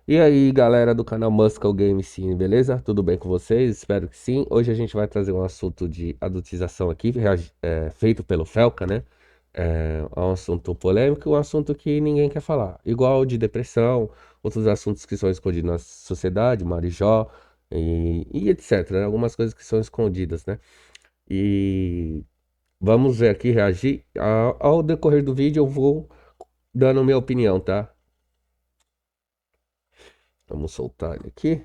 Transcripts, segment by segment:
E aí, galera do canal Muscle Game Sim, beleza? Tudo bem com vocês? Espero que sim. Hoje a gente vai trazer um assunto de adultização aqui, feito pelo Felca, né? É um assunto polêmico, um assunto que ninguém quer falar. Igual de depressão, outros assuntos que são escondidos na sociedade, Marijó e etc, né? Algumas coisas que são escondidas, né? E vamos ver aqui, reagir. Ao decorrer do vídeo eu vou dando minha opinião, tá? Vamos soltar ele aqui.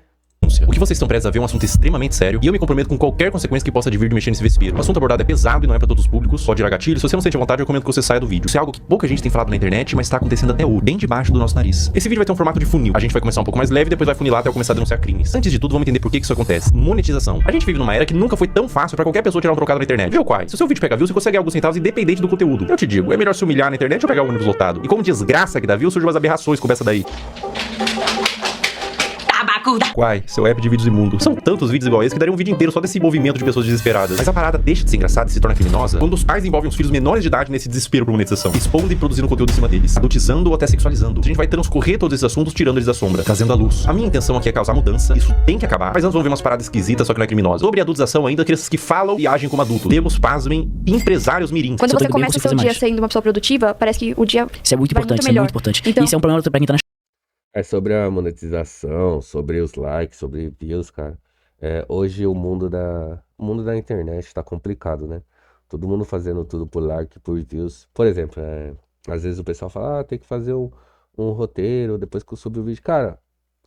O que vocês estão prestes a ver é um assunto extremamente sério e eu me comprometo com qualquer consequência que possa advir de mexer nesse vespeiro. O assunto abordado é pesado e não é pra todos os públicos, pode gerar gatilho. Se você não sente vontade, eu recomendo que você saia do vídeo. Isso é algo que pouca gente tem falado na internet, mas tá acontecendo até hoje, bem debaixo do nosso nariz. Esse vídeo vai ter um formato de funil. A gente vai começar um pouco mais leve e depois vai funilar até eu começar a denunciar crimes. Antes de tudo, vamos entender por que isso acontece. Monetização. A gente vive numa era que nunca foi tão fácil pra qualquer pessoa tirar um trocado na internet. Viu, Quai? Se o seu vídeo pega views, você consegue alguns centavos independente do conteúdo. Eu te digo, é melhor se humilhar na internet ou pegar o ônibus lotado. E como desgraça que dá views, surgem umas aberrações como essa daí. Quai, seu app de vídeos imundo. São tantos vídeos igual esse que daria um vídeo inteiro só desse movimento de pessoas desesperadas. Mas a parada deixa de ser engraçada e se torna criminosa quando os pais envolvem os filhos menores de idade nesse desespero por monetização, expondo e produzindo conteúdo em cima deles, adultizando ou até sexualizando. A gente vai transcorrer todos esses assuntos tirando eles da sombra, trazendo à luz. A minha intenção aqui é causar mudança, isso tem que acabar. Mas antes vamos ver umas paradas esquisitas, só que não é criminosa. Sobre a adultização ainda, crianças que falam e agem como adultos. Temos, pasmem, empresários mirins. Quando você começa o seu dia sendo uma pessoa produtiva, parece que o dia Isso é muito vai importante, muito isso é melhor. muito importante. Então, Isso é um problema pra quem tá na É sobre a monetização, sobre os likes, sobre views, cara. Hoje o mundo da internet tá complicado, né? Todo mundo fazendo tudo por like, por views. Por exemplo, às vezes o pessoal fala, tem que fazer um roteiro depois que eu subo o vídeo. Cara,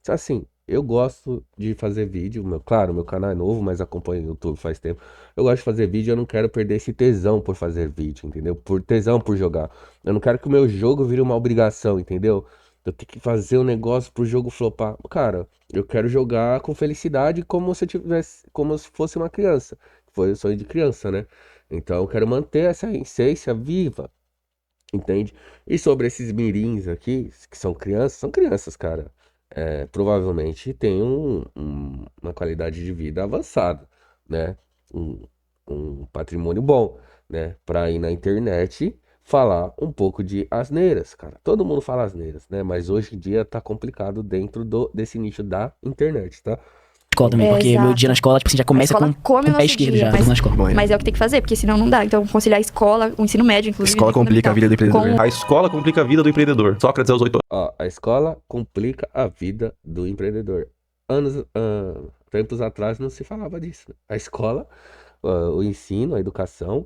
assim, eu gosto de fazer vídeo. Claro, meu canal é novo, mas acompanho o YouTube faz tempo. Eu gosto de fazer vídeo, eu não quero perder esse tesão por fazer vídeo, entendeu? Por tesão por jogar. Eu não quero que o meu jogo vire uma obrigação, entendeu? Eu tenho que fazer um negócio pro jogo flopar. Cara, eu quero jogar com felicidade como se eu tivesse, como se fosse uma criança. Foi o sonho de criança, né? Então eu quero manter essa essência viva, entende? E sobre esses mirins aqui, que são crianças, cara. Provavelmente tem uma qualidade de vida avançada, né? Um, um patrimônio bom, né? Pra ir na internet falar um pouco de asneiras, cara. Todo mundo fala asneiras, né? Mas hoje em dia tá complicado dentro desse nicho da internet, tá? escola também, É, porque meu dia na exato. escola, tipo assim, já A começa escola come com o o pé nosso esquerdo dia, já, tudo na escola. mas é o que tem que fazer, porque senão não dá. Então, conciliar a escola, o ensino médio, A inclusive. escola é complica a vida do fundamental. empreendedor. A escola complica a vida do empreendedor. Sócrates aos 8 Ó, a escola complica a vida do empreendedor. Tempos atrás não se falava disso, né? A escola, o ensino, a educação,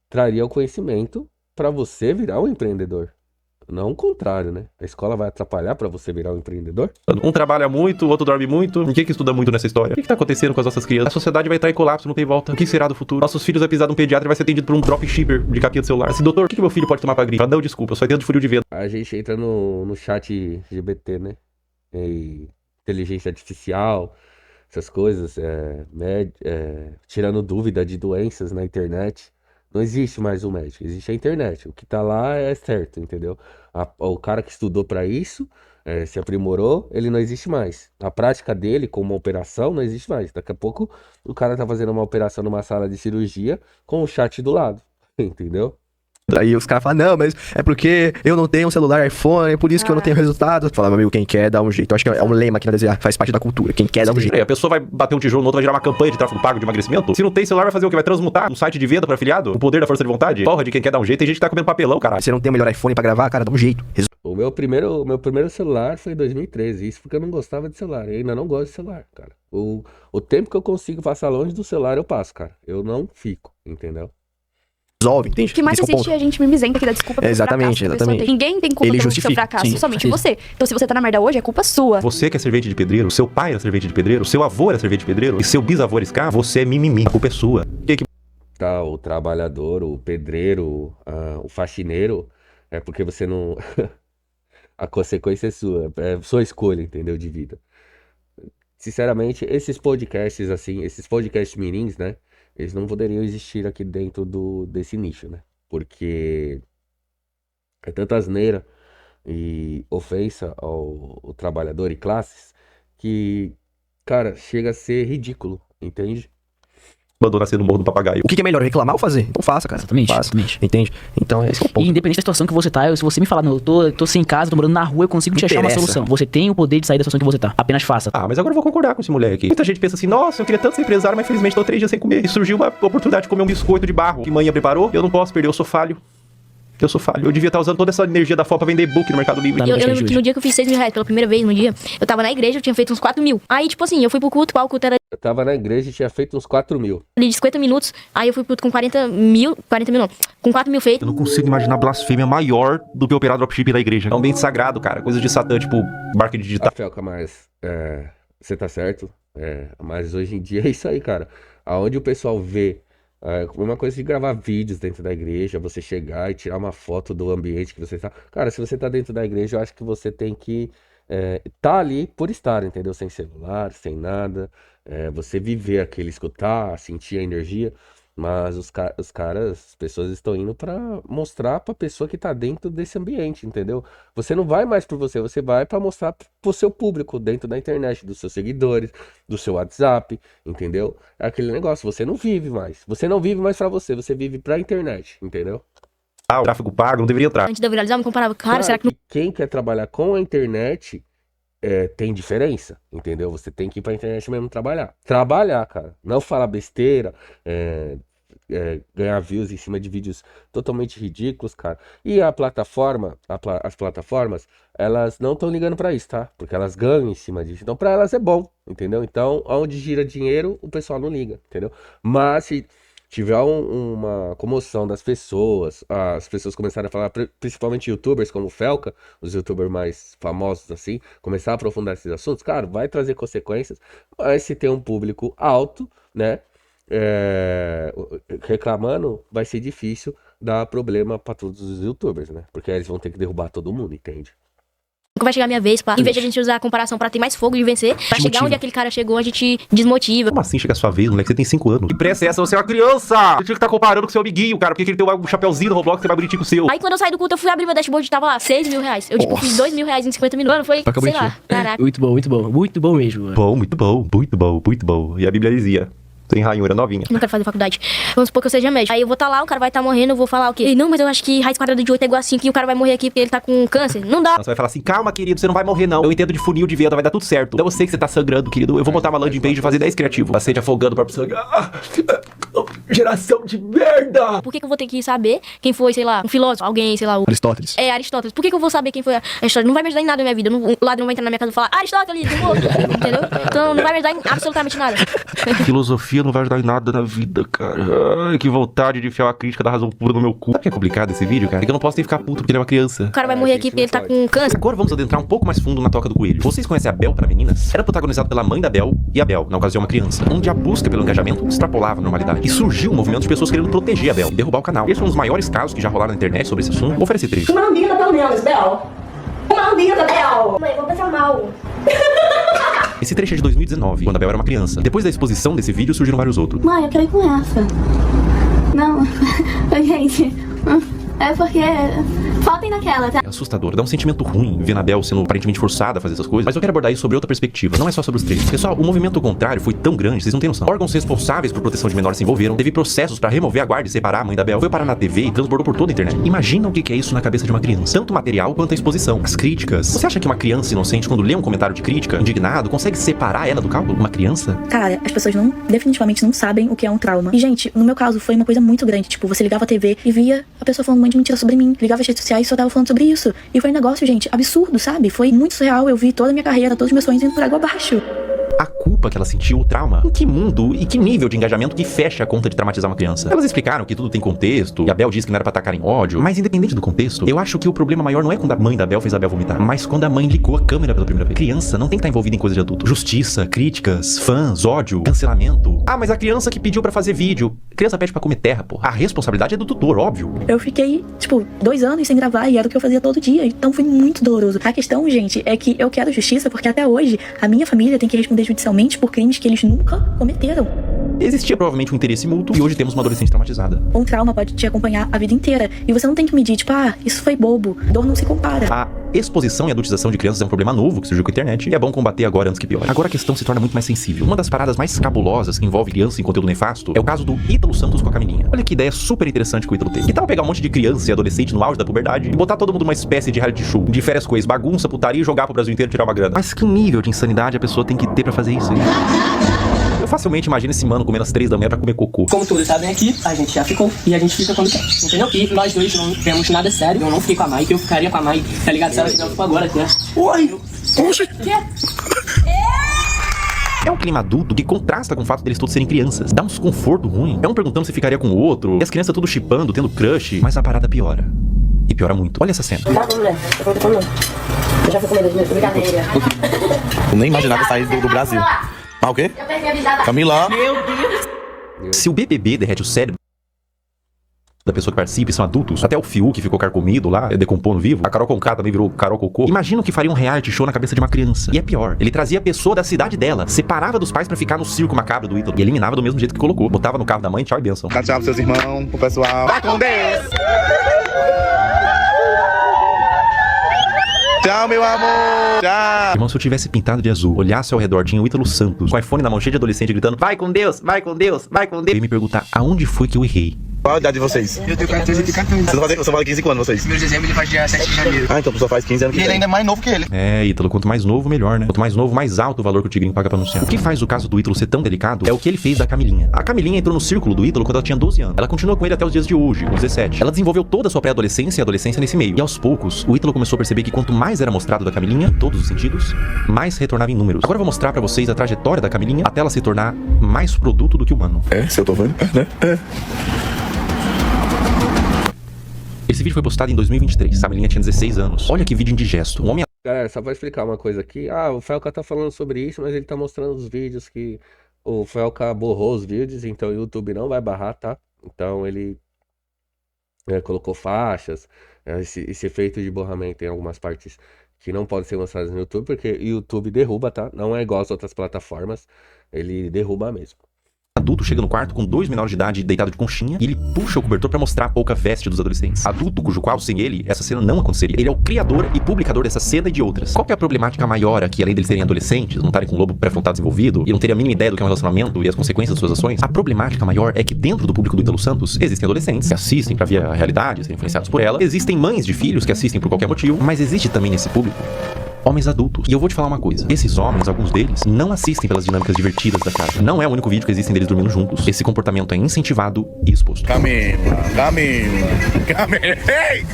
traria o conhecimento para você virar um empreendedor. Não o contrário, né? A escola vai atrapalhar para você virar um empreendedor? Um trabalha muito, o outro dorme muito. Ninguém que estuda muito nessa história. O que tá acontecendo com as nossas crianças? A sociedade vai estar em colapso, não tem volta. O que será do futuro? Nossos filhos vai precisar de um pediatra e vai ser atendido por um dropshipper de capinha de celular. Assim, doutor, o que meu filho pode tomar pra gripe? Não, desculpa, eu só entendo de frio de vento. A gente entra no chat GBT, né? Inteligência artificial, essas coisas, tirando dúvida de doenças na internet. Não existe mais o médico, existe a internet. O que tá lá é certo, entendeu? O cara que estudou para isso, se aprimorou, ele não existe mais. A prática dele como uma operação não existe mais. Daqui a pouco o cara tá fazendo uma operação numa sala de cirurgia com o chat do lado, entendeu? Aí os caras falam, não, mas é porque eu não tenho um celular iPhone, é por isso que eu não tenho resultado. Fala, meu amigo, quem quer dá um jeito. Eu acho que é um lema aqui na desenhar, faz parte da cultura. Quem quer dá um jeito. Peraí, a pessoa vai bater um tijolo no outro, vai gerar uma campanha de tráfego pago de emagrecimento? Se não tem celular, vai fazer o quê? Vai transmutar um site de venda pra afiliado? O poder da força de vontade? Porra, de quem quer dar um jeito, tem gente que tá comendo papelão, caralho. Você não tem o melhor iPhone pra gravar, cara, dá um jeito. O meu primeiro celular foi em 2013, isso porque eu não gostava de celular. Eu ainda não gosto de celular, cara. O tempo que eu consigo passar longe do celular, eu passo, cara. Eu não fico, entendeu? Resolve, O entende? que mais Esse é o existe ponto. é a gente mimizenta que dá desculpa pelo Exatamente, fracasso que a pessoa exatamente. tem. Ninguém tem culpa Ele pelo seu justifica, fracasso, sim, somente com você. Então, se você tá na merda hoje, é culpa sua. Você que é servente de pedreiro, seu pai era servente de pedreiro, seu avô era servente de pedreiro, e seu bisavô era escravo, você é mimimi, a culpa é sua. Tá, o trabalhador, o pedreiro, o faxineiro, é porque você não. A consequência é sua, é sua escolha, entendeu? De vida. Sinceramente, esses podcasts, assim, esses podcasts mirins, né? Eles não poderiam existir aqui dentro desse nicho, né? Porque é tanta asneira e ofensa ao trabalhador e classes que, cara, chega a ser ridículo, entende? Mandou nascer no Morro do Papagaio. O que é melhor, reclamar ou fazer? Então faça, cara. Exatamente, Faça. exatamente. Entende? Então esse é o E ponto. independente da situação que você tá, se você me falar, não, eu tô sem casa, tô morando na rua, eu consigo te achar uma Interessa. solução. Você tem o poder de sair da situação que você tá. Apenas faça. Ah, mas agora eu vou concordar com esse moleque. Muita gente pensa assim, nossa, eu queria tanto ser empresário, mas infelizmente tô 3 dias sem comer. E surgiu uma oportunidade de comer um biscoito de barro que manhã preparou. Eu não posso perder, eu sou falho. Eu devia estar usando toda essa energia da FOA pra vender book no Mercado Livre. Tá. Eu lembro que no dia que eu fiz 6 mil reais pela primeira vez, no dia, eu tava na igreja, eu tinha feito uns 4 mil. Aí, tipo assim, eu fui pro culto, qual culto era Eu tava na igreja e tinha feito uns 4 mil. ali de 50 minutos. Aí eu fui pro culto com 40 mil não, com 4 mil Eu feitos. não consigo imaginar blasfêmia maior do que operar dropshipping da igreja. É um ambiente sagrado, cara. Coisas de Satã, tipo marketing digital. Felca, mas você tá certo. Mas hoje em dia é isso aí, cara. Aonde o pessoal vê uma coisa de gravar vídeos dentro da igreja, você chegar e tirar uma foto do ambiente que você está. Cara, se você tá dentro da igreja, eu acho que você tem que tá ali por estar, entendeu? Sem celular, sem nada. Você viver aquele, escutar, sentir a energia. Mas os caras, as pessoas estão indo pra mostrar pra pessoa que tá dentro desse ambiente, entendeu? Você não vai mais por você vai pra mostrar pro seu público dentro da internet, dos seus seguidores, do seu WhatsApp, entendeu? É aquele negócio, você não vive mais. Você não vive mais pra você vive pra internet, entendeu? O tráfego pago não deveria entrar. Antes de eu viralizar, eu me comparava, cara, será que não... Quem quer trabalhar com a internet tem diferença, entendeu? Você tem que ir pra internet mesmo trabalhar. Trabalhar, cara. Não falar besteira, ganhar views em cima de vídeos totalmente ridículos, cara. E a plataforma, as plataformas, elas não estão ligando pra isso, tá? Porque elas ganham em cima disso. Então, pra elas é bom, entendeu? Então, onde gira dinheiro, o pessoal não liga, entendeu? Mas se tiver uma comoção das pessoas, as pessoas começarem a falar, principalmente youtubers como o Felca, os youtubers mais famosos assim, começar a aprofundar esses assuntos, cara, vai trazer consequências, mas se tem um público alto, né, reclamando, vai ser difícil dar problema pra todos os youtubers, né, porque eles vão ter que derrubar todo mundo, entende? vai chegar a minha vez, pá? Em vez de a gente usar a comparação pra ter mais fogo de vencer, pra chegar onde aquele cara chegou, a gente desmotiva. Como assim chega a sua vez, moleque? Você tem 5 anos. Que pressa é essa? Você é uma criança! Você tinha que estar comparando com seu amiguinho, cara, porque ele tem um chapeuzinho do Roblox que é mais bonitinho que o seu. Aí quando eu saí do culto, eu fui abrir meu dashboard e tava lá, 6 mil reais. Eu, tipo, fiz 2 mil reais em 50 minutos. Mano, foi, sei lá, caraca. Muito bom, muito bom. Muito bom mesmo. Bom, muito bom, muito bom, muito bom. E a Bíblia dizia... Tem ranhura novinha. Não quero fazer faculdade. Vamos supor que eu seja médico. Aí eu vou estar lá, o cara vai estar morrendo, eu vou falar o quê? Não, mas eu acho que raiz quadrada de 8 é igual a 5 e o cara vai morrer aqui porque ele tá com câncer. Não dá. Você vai falar assim, calma, querido, você não vai morrer, não. Eu entendo de funil de venda, vai dar tudo certo. Eu sei que você tá sangrando, querido. Eu vou botar uma landing page e fazer 10 criativos. Paciente afogando o próprio sangue. Geração de merda! Por que eu vou ter que saber quem foi, sei lá, um filósofo, alguém, sei lá, Aristóteles. Aristóteles. Por que eu vou saber quem foi a Aristóteles? Não vai me ajudar em nada na minha vida. O ladrão vai entrar na minha casa e falar, Aristóteles, de morto. Entendeu? Então não vai me ajudar em absolutamente nada. Filosofia não vai ajudar em nada na vida, cara. Ai, que vontade de enfiar uma crítica da razão pura no meu cu. Sabe o que é complicado esse vídeo, cara? É que eu não posso nem ficar puto porque ele é uma criança. O cara vai morrer aqui porque ele tá com câncer. Agora vamos adentrar um pouco mais fundo na Toca do Coelho. Vocês conhecem a Bel para meninas? Era protagonizado pela mãe da Bel e a Bel, na ocasião uma criança, onde a busca pelo engajamento extrapolava a normalidade. E surgiu um movimento de pessoas querendo proteger a Bel e derrubar o canal. Esse é um dos maiores casos que já rolaram na internet sobre esse assunto. Vou oferecer trecho. Uma lambida pelo menos, Bel. Uma lambida, Bel. Mãe, vou passar mal. Esse trecho é de 2019, quando a Bel era uma criança. Depois da exposição desse vídeo, surgiram vários outros. Mãe, eu quero ir com essa. Não, gente, é porque faltem naquela, tá? É assustador, dá um sentimento ruim ver a Bel sendo aparentemente forçada a fazer essas coisas. Mas eu quero abordar isso sobre outra perspectiva, não é só sobre os trechos. Pessoal, o movimento contrário foi tão grande, vocês não têm noção. Órgãos responsáveis por proteção de menores se envolveram, teve processos pra remover a guarda e separar a mãe da Bel, foi parar na TV e transbordou por toda a internet. Imagina o que é isso na cabeça de uma criança, tanto material quanto a exposição, as críticas. Você acha que uma criança inocente, quando lê um comentário de crítica, indignado, consegue separar ela do cálculo? Uma criança? Cara, as pessoas definitivamente não sabem o que é um trauma. E, gente, no meu caso, foi uma coisa muito grande. Tipo, você ligava a TV e via a pessoa falando um monte de mentira sobre mim. Ligava as redes sociais e só tava falando sobre isso. E foi um negócio, gente, absurdo, sabe? Foi muito surreal. Eu vi toda a minha carreira, todos os meus sonhos indo por água abaixo. A culpa que ela sentiu, o trauma. Em que mundo e que nível de engajamento que fecha a conta de traumatizar uma criança? Elas explicaram que tudo tem contexto, e a Bel disse que não era pra atacar em ódio, mas independente do contexto, eu acho que o problema maior não é quando a mãe da Bel fez a Bel vomitar, mas quando a mãe ligou a câmera pela primeira vez. Criança não tem que estar envolvida em coisa de adulto. Justiça, críticas, fãs, ódio, cancelamento. Ah, mas a criança que pediu pra fazer vídeo. Criança pede pra comer terra, porra. A responsabilidade é do tutor, óbvio. Eu fiquei, 2 anos sem gravar e era o que eu fazia todo dia. Então foi muito doloroso. A questão, gente, é que eu quero justiça porque até hoje a minha família tem que responder judicialmente por crimes que eles nunca cometeram. Existia provavelmente um interesse mútuo e hoje temos uma adolescente traumatizada. Um trauma pode te acompanhar a vida inteira. E você não tem que medir, tipo, isso foi bobo. Dor não se compara. A exposição e adultização de crianças é um problema novo que surgiu com a internet e é bom combater agora antes que piore. Agora a questão se torna muito mais sensível. Uma das paradas mais cabulosas que envolve criança em conteúdo nefasto é o caso do Ítalo Santos com a Camilinha. Olha que ideia super interessante que o Ítalo teve. Que tal pegar um monte de criança e adolescente no auge da puberdade e botar todo mundo numa espécie de reality show, de férias coisas, bagunça, putaria e jogar pro Brasil inteiro tirar uma grana? Mas que nível de insanidade a pessoa tem que ter pra fazer isso, hein? Eu facilmente imagino esse mano comendo às 3 da manhã pra comer cocô. Como todos sabem aqui, a gente já ficou e a gente fica quando quer. Entendeu? E nós dois não temos nada sério. Eu não fiquei com a Mai, que eu ficaria com a Mai, tá ligado? Se ela ficou agora, né? Oi! Poxa! É um clima adulto que contrasta com o fato deles todos serem crianças. Dá uns conforto ruim. É um perguntando se ficaria com o outro. E as crianças tudo chipando, tendo crush. Mas a parada piora. E piora muito. Olha essa cena. Tá bom, mulher. Eu já fui comer 2 minutos, brincadeira. Eu nem imaginava sair do Brasil. Ah, o quê? Eu perdi a visada. Camila. Meu Deus! Se o BBB derrete o cérebro da pessoa que participa e são adultos, até o Fiuk ficou carcomido lá, decompondo vivo, a Carol Conká também virou Carol Cocô. Imagina o que faria um reality show na cabeça de uma criança. E é pior, ele trazia a pessoa da cidade dela, separava dos pais pra ficar no circo macabro do Ítalo e eliminava do mesmo jeito que colocou. Botava no carro da mãe, tchau e benção. Tchau pros seus irmãos, pro pessoal. Vai com Deus! Tchau, meu amor! Tchau! Irmão, se eu tivesse pintado de azul, olhasse ao redor, tinha o Ítalo Santos, com o iPhone na mão cheio de adolescente gritando, vai com Deus, vai com Deus, vai com Deus. Eu ia me perguntar, aonde foi que eu errei? Qual a idade de vocês? Eu tenho 14 e 14. Você faz 15 anos, vocês? Meu dezembro ele faz dia 7 de janeiro. Ah, então a pessoa faz 15 anos que E ele tem. ainda é mais novo que ele. É, Ítalo, quanto mais novo, melhor, né? Quanto mais novo, mais alto o valor que o Tigrinho paga pra anunciar. O que faz o caso do Ítalo ser tão delicado é o que ele fez da Camilinha. A Camilinha entrou no círculo do Ítalo quando ela tinha 12 anos. Ela continuou com ele até os dias de hoje, com 17. Ela desenvolveu toda a sua pré-adolescência e adolescência nesse meio. E aos poucos, o Ítalo começou a perceber que quanto mais era mostrado da Camilinha, em todos os sentidos, mais retornava em números. Agora eu vou mostrar pra vocês a trajetória da Camilinha até ela se tornar mais produto do que humano. É, se eu tô vendo, né? É. Esse vídeo foi postado em 2023. A Camilinha tinha 16 anos. Olha que vídeo indigesto. Um homem Galera, só pra explicar uma coisa aqui. O Felca tá falando sobre isso, mas ele tá mostrando os vídeos que o Felca borrou os vídeos, então o YouTube não vai barrar, tá? Então ele colocou faixas, esse efeito de borramento em algumas partes que não podem ser mostradas no YouTube, porque o YouTube derruba, tá? Não é igual às outras plataformas, ele derruba mesmo. adulto chega no quarto com 2 menores de idade deitado de conchinha e ele puxa o cobertor pra mostrar a pouca veste dos adolescentes. Adulto cujo qual, sem ele, essa cena não aconteceria. Ele é o criador e publicador dessa cena e de outras. Qual que é a problemática maior aqui, além deles serem adolescentes, não estarem com o lobo pré-frontal desenvolvido e não terem a mínima ideia do que é um relacionamento e as consequências das suas ações? A problemática maior é que dentro do público do Ítalo Santos existem adolescentes que assistem pra ver a realidade, serem influenciados por ela. Existem mães de filhos que assistem por qualquer motivo, mas existe também nesse público homens adultos. E eu vou te falar uma coisa. Esses homens, alguns deles, não assistem pelas dinâmicas divertidas da casa. Não é o único vídeo que existem deles dormindo juntos. Esse comportamento é incentivado e exposto. Camila. Ei!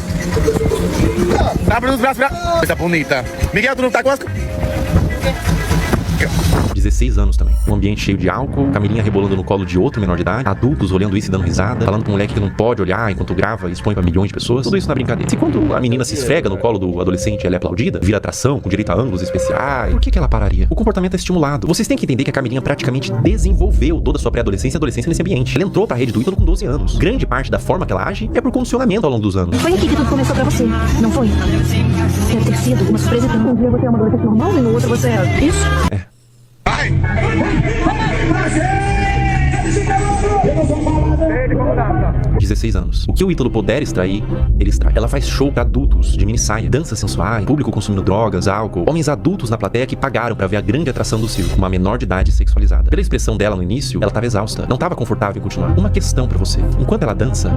Abre os braços pra... Coisa bonita. Miguel, tu não tá com as... 16 anos também. Um ambiente cheio de álcool, Camilinha rebolando no colo de outro menor de idade, adultos olhando isso e dando risada, falando pra um moleque que não pode olhar enquanto grava e expõe pra milhões de pessoas. Tudo isso na brincadeira. Se quando a menina se esfrega no colo do adolescente, ela é aplaudida, vira atração, com direito a ângulos especiais, por que ela pararia? O comportamento é estimulado. Vocês têm que entender que a Camilinha praticamente desenvolveu toda a sua pré-adolescência e adolescência nesse ambiente. Ela entrou pra rede do Ítalo com 12 anos. Grande parte da forma que ela age é por condicionamento ao longo dos anos. Foi aqui que tudo começou pra você, não foi? Deve ter sido uma surpresa que um dia você é uma adolescente normal e no outro você é isso? É. 16 anos. O que o Ítalo puder extrair, ele extrai. Ela faz show pra adultos, de mini saia, danças sensuais, público consumindo drogas, álcool, homens adultos na plateia que pagaram pra ver a grande atração do circo, uma menor de idade sexualizada. Pela expressão dela no início, ela tava exausta, não tava confortável em continuar. Uma questão pra você. Enquanto ela dança,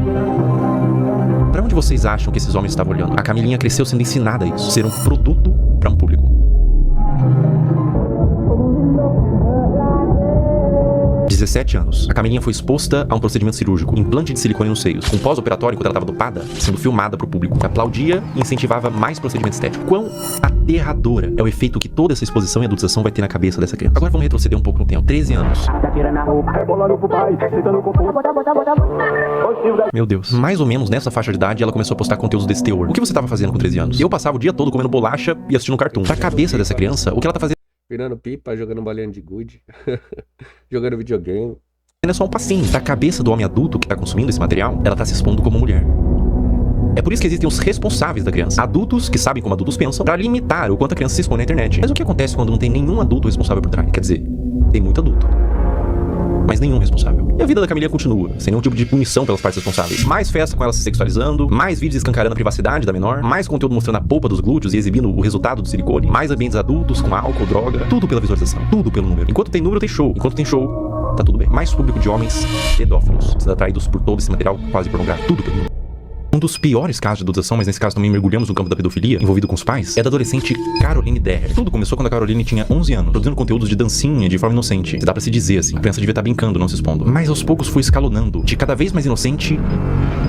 pra onde vocês acham que esses homens estavam olhando? A Camilinha cresceu sendo ensinada a isso, ser um produto pra um público. 17 anos. A Camilinha foi exposta a um procedimento cirúrgico, implante de silicone nos seios. Um pós-operatório, enquanto ela estava dopada, sendo filmada pro público. Aplaudia e incentivava mais procedimento estético. Quão aterradora é o efeito que toda essa exposição e adultização vai ter na cabeça dessa criança. Agora vamos retroceder um pouco no tempo. 13 anos. Meu Deus. Mais ou menos nessa faixa de idade, ela começou a postar conteúdos desse teor. O que você estava fazendo com 13 anos? Eu passava o dia todo comendo bolacha e assistindo um cartoon. Pra cabeça dessa criança, o que ela tá fazendo Virando pipa, jogando bolinha de gude, jogando videogame. é só um passinho. Da cabeça do homem adulto que tá consumindo esse material, ela tá se expondo como mulher. É por isso que existem os responsáveis da criança. Adultos que sabem como adultos pensam pra limitar o quanto a criança se expõe na internet. Mas o que acontece quando não tem nenhum adulto responsável por trás? Quer dizer, tem muito adulto. mas nenhum responsável. E a vida da Camilinha continua, sem nenhum tipo de punição pelas partes responsáveis. Mais festa com ela se sexualizando, mais vídeos escancarando a privacidade da menor, mais conteúdo mostrando a polpa dos glúteos e exibindo o resultado do silicone, mais ambientes adultos com álcool, droga, tudo pela visualização, tudo pelo número. Enquanto tem número, tem show. Enquanto tem show, tá tudo bem. Mais público de homens pedófilos, sendo atraídos por todo esse material quase pornográfico, tudo pelo número. Um dos piores casos de adulteração, mas nesse caso também mergulhamos no campo da pedofilia, envolvido com os pais, é da adolescente Caroline Derrer. Tudo começou quando a Caroline tinha 11 anos, produzindo conteúdos de dancinha de forma inocente. Dá pra se dizer assim, a criança devia estar brincando, não se expondo. Mas aos poucos foi escalonando, de cada vez mais inocente,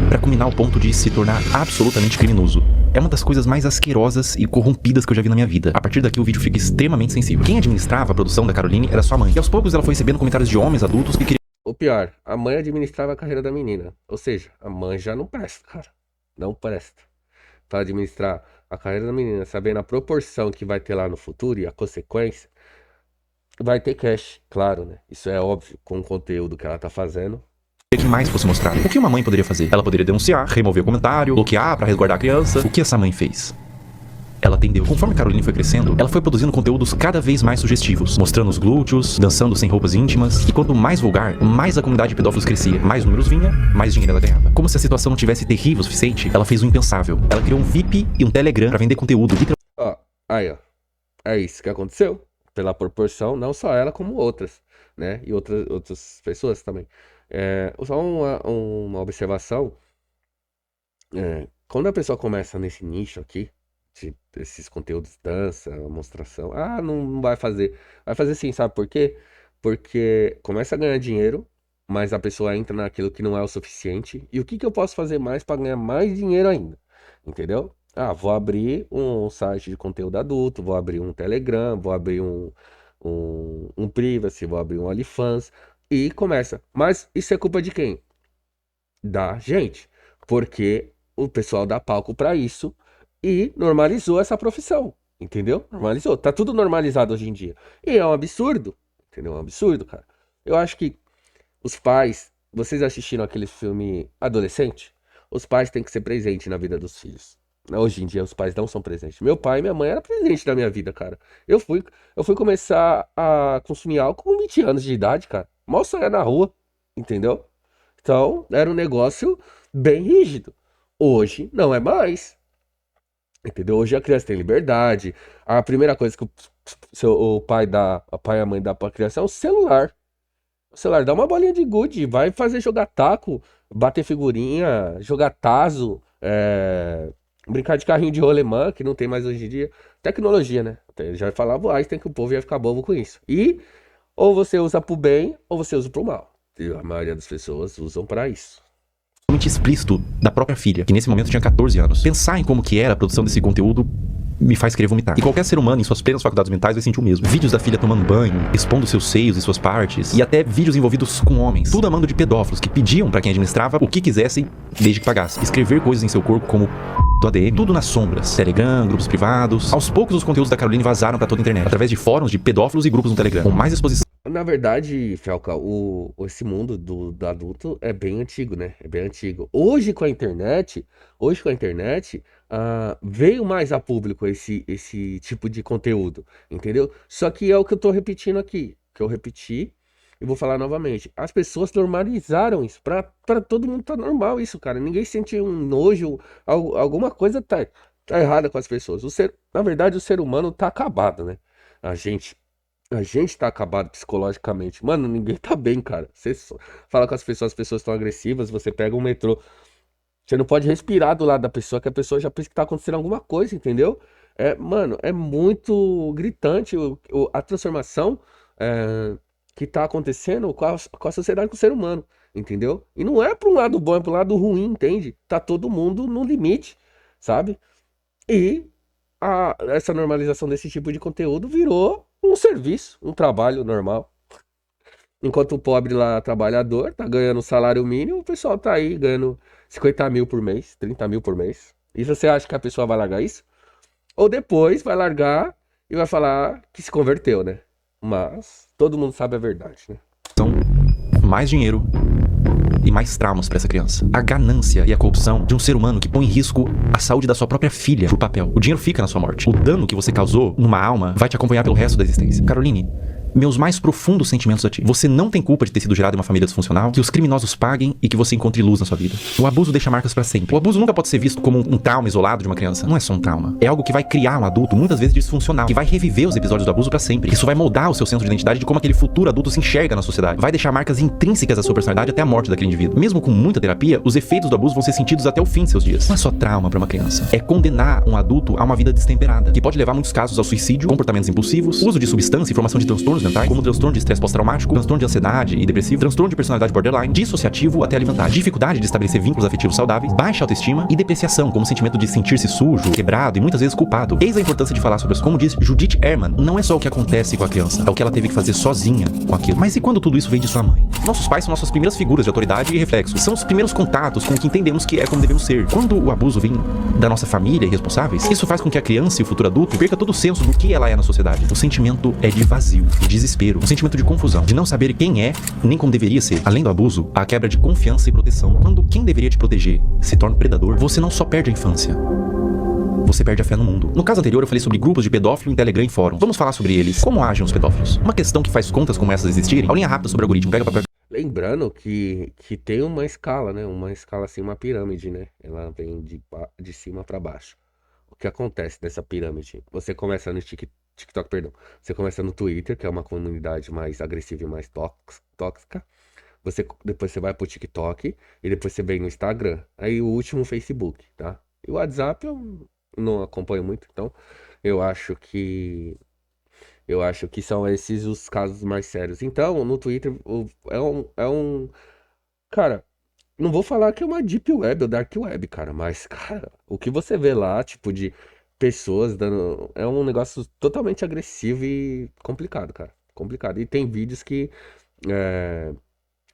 pra culminar ao ponto de se tornar absolutamente criminoso. É uma das coisas mais asquerosas e corrompidas que eu já vi na minha vida. A partir daqui o vídeo fica extremamente sensível. Quem administrava a produção da Caroline era sua mãe. E aos poucos ela foi recebendo comentários de homens adultos que queriam... O pior, a mãe administrava a carreira da menina. Ou seja, a mãe já não presta, cara. Não presta. Para administrar a carreira da menina, sabendo a proporção que vai ter lá no futuro e a consequência, vai ter cash, claro, né? Isso é óbvio, com o conteúdo que ela tá fazendo. que mais fosse mostrado. O que uma mãe poderia fazer? Ela poderia denunciar, remover o comentário, bloquear pra resguardar a criança. O que essa mãe fez? Ela atendeu. Conforme Caroline foi crescendo, ela foi produzindo conteúdos cada vez mais sugestivos, mostrando os glúteos, dançando sem roupas íntimas, e quanto mais vulgar, mais a comunidade de pedófilos crescia. Mais números vinha, mais dinheiro ela ganhava. Como se a situação não tivesse terrível o suficiente, ela fez o impensável. Ela criou um VIP e um Telegram pra vender conteúdo. Ó, aí ó, é isso que aconteceu. Pela proporção, não só ela, como outras, né? E outras pessoas também. Só uma observação. Quando a pessoa começa nesse nicho aqui, esses conteúdos, dança, demonstração, não vai fazer. Vai fazer sim, sabe por quê? Porque começa a ganhar dinheiro, mas a pessoa entra naquilo que não é o suficiente. E o que eu posso fazer mais para ganhar mais dinheiro ainda? Entendeu? Vou abrir um site de conteúdo adulto, vou abrir um Telegram, vou abrir um Privacy, vou abrir um OnlyFans e começa. Mas isso é culpa de quem? Da gente. Porque o pessoal dá palco para isso e normalizou essa profissão, entendeu? Normalizou. Tá tudo normalizado hoje em dia. E é um absurdo, entendeu? É um absurdo, cara. Eu acho que os pais, vocês assistiram aquele filme Adolescente? Os pais têm que ser presentes na vida dos filhos. Hoje em dia os pais não são presentes. Meu pai e minha mãe eram presentes na minha vida, cara. Eu fui começar a consumir álcool com 20 anos de idade, cara. Mal saía na rua, entendeu? Então, era um negócio bem rígido. Hoje não é mais. Entendeu? Hoje a criança tem liberdade. A primeira coisa que o pai e a mãe dá pra criança é um celular. O celular dá uma bolinha de gude, vai fazer jogar taco, bater figurinha, jogar tazo, brincar de carrinho de rolemã, que não tem mais hoje em dia. Tecnologia, né? Já falava o Einstein que o povo ia ficar bobo com isso. E ou você usa pro bem, ou você usa pro mal. E a maioria das pessoas usam pra isso. Totalmente explícito da própria filha, que nesse momento tinha 14 anos. Pensar em como que era a produção desse conteúdo me faz querer vomitar. E qualquer ser humano em suas plenas faculdades mentais vai sentir o mesmo. Vídeos da filha tomando banho, expondo seus seios e suas partes, e até vídeos envolvidos com homens. Tudo a mando de pedófilos que pediam pra quem administrava o que quisessem, desde que pagasse. Escrever coisas em seu corpo como do ADM, tudo nas sombras. Telegram, grupos privados. Aos poucos os conteúdos da Caroline vazaram pra toda a internet, através de fóruns de pedófilos e grupos no Telegram, com mais exposição. Na verdade, Felca, esse mundo do adulto é bem antigo, né? É bem antigo. Hoje com a internet, veio mais a público esse tipo de conteúdo, entendeu? Só que é o que eu tô repetindo aqui, que eu repeti e vou falar novamente. As pessoas normalizaram isso, pra todo mundo tá normal isso, cara. Ninguém sente um nojo, alguma coisa tá errada com as pessoas. Na verdade, o ser humano tá acabado, né? A gente tá acabado psicologicamente. Mano, ninguém tá bem, cara. Você fala com as pessoas estão agressivas, você pega um metrô, você não pode respirar do lado da pessoa, que a pessoa já pensa que tá acontecendo alguma coisa, entendeu? Mano, é muito gritante a transformação que tá acontecendo com a sociedade, com o ser humano, entendeu? E não é pra um lado bom, é pro lado ruim, entende? Tá todo mundo no limite, sabe? E essa normalização desse tipo de conteúdo virou um serviço, um trabalho normal. Enquanto o pobre lá, trabalhador, tá ganhando um salário mínimo, o pessoal tá aí ganhando 50 mil por mês, 30 mil por mês. E você acha que a pessoa vai largar isso? Ou depois vai largar e vai falar que se converteu, né? Mas todo mundo sabe a verdade, né? Então, mais dinheiro e mais traumas pra essa criança. A ganância e a corrupção de um ser humano que põe em risco a saúde da sua própria filha por papel. O dinheiro fica na sua morte. O dano que você causou numa alma vai te acompanhar pelo resto da existência. Caroline, meus mais profundos sentimentos a ti. Você não tem culpa de ter sido gerado em uma família disfuncional, que os criminosos paguem e que você encontre luz na sua vida. O abuso deixa marcas pra sempre. O abuso nunca pode ser visto como um trauma isolado de uma criança. Não é só um trauma. É algo que vai criar um adulto, muitas vezes disfuncional, que vai reviver os episódios do abuso pra sempre. Isso vai moldar o seu senso de identidade de como aquele futuro adulto se enxerga na sociedade. Vai deixar marcas intrínsecas à sua personalidade até a morte daquele indivíduo. Mesmo com muita terapia, os efeitos do abuso vão ser sentidos até o fim de seus dias. Não é só trauma pra uma criança. É condenar um adulto a uma vida destemperada, que pode levar muitos casos ao suicídio, comportamentos impulsivos, uso de substância e formação de transtornos mentais, como transtorno de estresse pós-traumático, transtorno de ansiedade e depressivo, transtorno de personalidade borderline, dissociativo até alimentar, dificuldade de estabelecer vínculos afetivos saudáveis, baixa autoestima e depreciação, como sentimento de sentir-se sujo, quebrado e muitas vezes culpado. Eis a importância de falar sobre isso. Como diz Judith Herman, não é só o que acontece com a criança, é o que ela teve que fazer sozinha com aquilo. Mas e quando tudo isso vem de sua mãe? Nossos pais são nossas primeiras figuras de autoridade e reflexo. São os primeiros contatos com o que entendemos que é como devemos ser. Quando o abuso vem da nossa família e responsáveis, isso faz com que a criança e o futuro adulto perca todo o senso do que ela é na sociedade. O sentimento é de vazio, de desespero, um sentimento de confusão, de não saber quem é, nem como deveria ser. Além do abuso, há a quebra de confiança e proteção. Quando quem deveria te proteger se torna um predador, você não só perde a infância, você perde a fé no mundo. No caso anterior eu falei sobre grupos de pedófilo em Telegram e fórum. Vamos falar sobre eles. Como agem os pedófilos? Uma questão que faz contas como essas existirem. A linha rápida sobre o algoritmo. Pega papel. Lembrando que tem uma escala, né? Uma escala assim, uma pirâmide, né? Ela vem de cima pra baixo. O que acontece nessa pirâmide? Você começa no TikTok, perdão. Você começa no Twitter, que é uma comunidade mais agressiva e mais tóxica. Depois você vai pro TikTok e depois você vem no Instagram. Aí o último, o Facebook, tá? E o WhatsApp eu não acompanho muito, então eu acho que são esses os casos mais sérios. Então, no Twitter cara, não vou falar que é uma deep web ou dark web, cara, mas cara, o que você vê lá, tipo de pessoas dando, é um negócio totalmente agressivo e complicado, cara, complicado. E tem vídeos que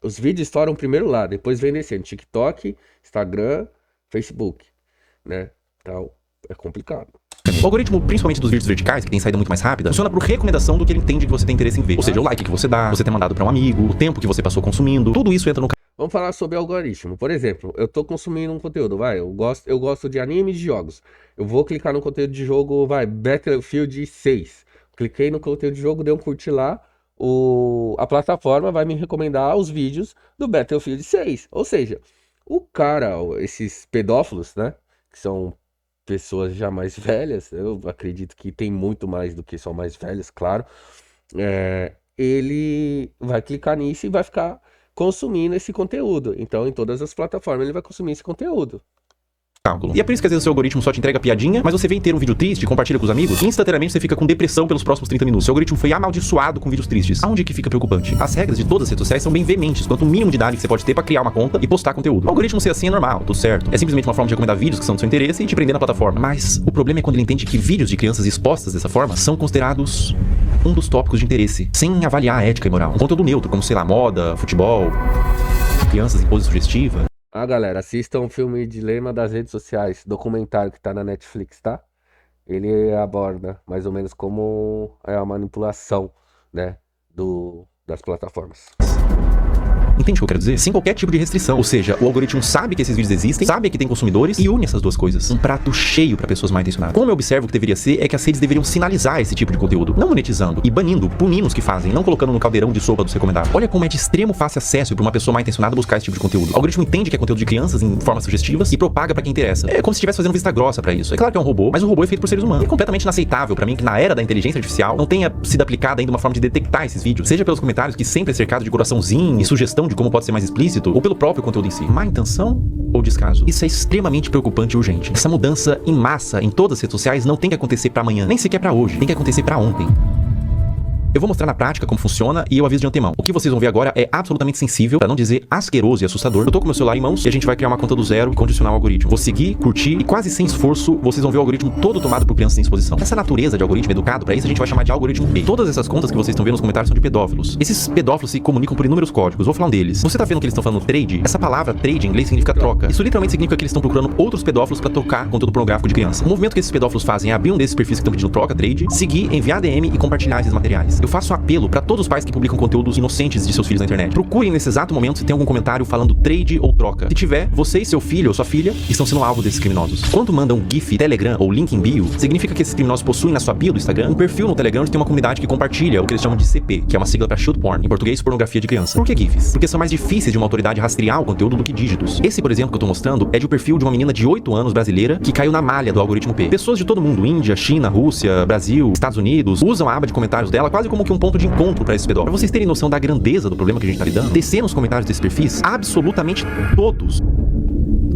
os vídeos estouram primeiro lá, depois vem descendo TikTok, Instagram, Facebook, né? Então, é complicado. O algoritmo, principalmente dos vídeos verticais, que tem saída muito mais rápida, funciona por recomendação do que ele entende que você tem interesse em ver. Ou seja, o like que você dá, você ter mandado pra um amigo, o tempo que você passou consumindo, tudo isso entra no... Vamos falar sobre algoritmo. Por exemplo, eu tô consumindo um conteúdo, eu gosto de anime e de jogos. Eu vou clicar no conteúdo de jogo, Battlefield 6. Cliquei no conteúdo de jogo, dei um curtir lá, a plataforma vai me recomendar os vídeos do Battlefield 6. Ou seja, o cara, esses pedófilos, né, que são pessoas já mais velhas, eu acredito que tem muito mais do que só mais velhas, claro, ele vai clicar nisso e vai ficar consumindo esse conteúdo. Então, em todas as plataformas ele vai consumir esse conteúdo. E é por isso que às vezes o seu algoritmo só te entrega piadinha, mas você vem ter um vídeo triste, compartilha com os amigos, e instantaneamente você fica com depressão pelos próximos 30 minutos. Seu algoritmo foi amaldiçoado com vídeos tristes. Aonde que fica preocupante? As regras de todas as redes sociais são bem veementes quanto o mínimo de idade que você pode ter pra criar uma conta e postar conteúdo. O algoritmo ser assim é normal, tudo certo. É simplesmente uma forma de recomendar vídeos que são do seu interesse e te prender na plataforma. Mas o problema é quando ele entende que vídeos de crianças expostas dessa forma são considerados um dos tópicos de interesse, sem avaliar a ética e moral. Um conteúdo neutro, como sei lá, moda, futebol, crianças em pose sugestiva. Galera, assistam o filme Dilema das Redes Sociais, documentário que tá na Netflix, tá? Ele aborda mais ou menos como é a manipulação, né, das plataformas. Entende o que eu quero dizer? Sem qualquer tipo de restrição. Ou seja, o algoritmo sabe que esses vídeos existem, sabe que tem consumidores e une essas duas coisas. Um prato cheio pra pessoas mal intencionadas. Como eu observo que deveria ser, é que as redes deveriam sinalizar esse tipo de conteúdo. Não monetizando e banindo, punindo os que fazem, não colocando no caldeirão de sopa dos recomendados. Olha como é de extremo fácil acesso pra uma pessoa mal intencionada buscar esse tipo de conteúdo. O algoritmo entende que é conteúdo de crianças em formas sugestivas e propaga pra quem interessa. É como se estivesse fazendo vista grossa pra isso. É claro que é um robô, mas o robô é feito por seres humanos. É completamente inaceitável pra mim que na era da inteligência artificial não tenha sido aplicada ainda uma forma de detectar esses vídeos. Seja pelos comentários que sempre é cercado de coraçãozinho e sugestão de como pode ser mais explícito, ou pelo próprio conteúdo em si. Má intenção ou descaso? Isso é extremamente preocupante e urgente. Essa mudança em massa em todas as redes sociais não tem que acontecer pra amanhã, nem sequer pra hoje. Tem que acontecer pra ontem. Eu vou mostrar na prática como funciona e eu aviso de antemão. O que vocês vão ver agora é absolutamente sensível, pra não dizer asqueroso e assustador. Eu tô com meu celular em mãos e a gente vai criar uma conta do zero e condicionar o algoritmo. Vou seguir, curtir e quase sem esforço vocês vão ver o algoritmo todo tomado por crianças em exposição. Essa natureza de algoritmo educado, pra isso a gente vai chamar de algoritmo P. Todas essas contas que vocês estão vendo nos comentários são de pedófilos. Esses pedófilos se comunicam por inúmeros códigos. Vou falar um deles. Você tá vendo que eles estão falando trade? Essa palavra trade em inglês significa troca. Isso literalmente significa que eles estão procurando outros pedófilos pra trocar conteúdo pornográfico de criança. O movimento que esses pedófilos fazem é abrir um desses perfis que estão pedindo troca, trade, seguir, enviar DM e compartilhar esses materiais. Eu faço um apelo pra todos os pais que publicam conteúdos inocentes de seus filhos na internet. Procurem nesse exato momento se tem algum comentário falando trade ou troca. Se tiver, você e seu filho ou sua filha estão sendo alvo desses criminosos. Quando mandam GIF, Telegram ou link em bio, significa que esses criminosos possuem na sua bio do Instagram um perfil no Telegram onde tem uma comunidade que compartilha o que eles chamam de CP, que é uma sigla pra Child Porn, em português, pornografia de criança. Por que GIFs? Porque são mais difíceis de uma autoridade rastrear o conteúdo do que dígitos. Esse, por exemplo, que eu tô mostrando, é de um perfil de uma menina de 8 anos brasileira que caiu na malha do algoritmo P. Pessoas de todo mundo, Índia, China, Rússia, Brasil, Estados Unidos, usam a aba de comentários dela quase como que um ponto de encontro pra esses pedófilos. Pra vocês terem noção da grandeza do problema que a gente tá lidando, descer nos comentários desses perfis, absolutamente todos.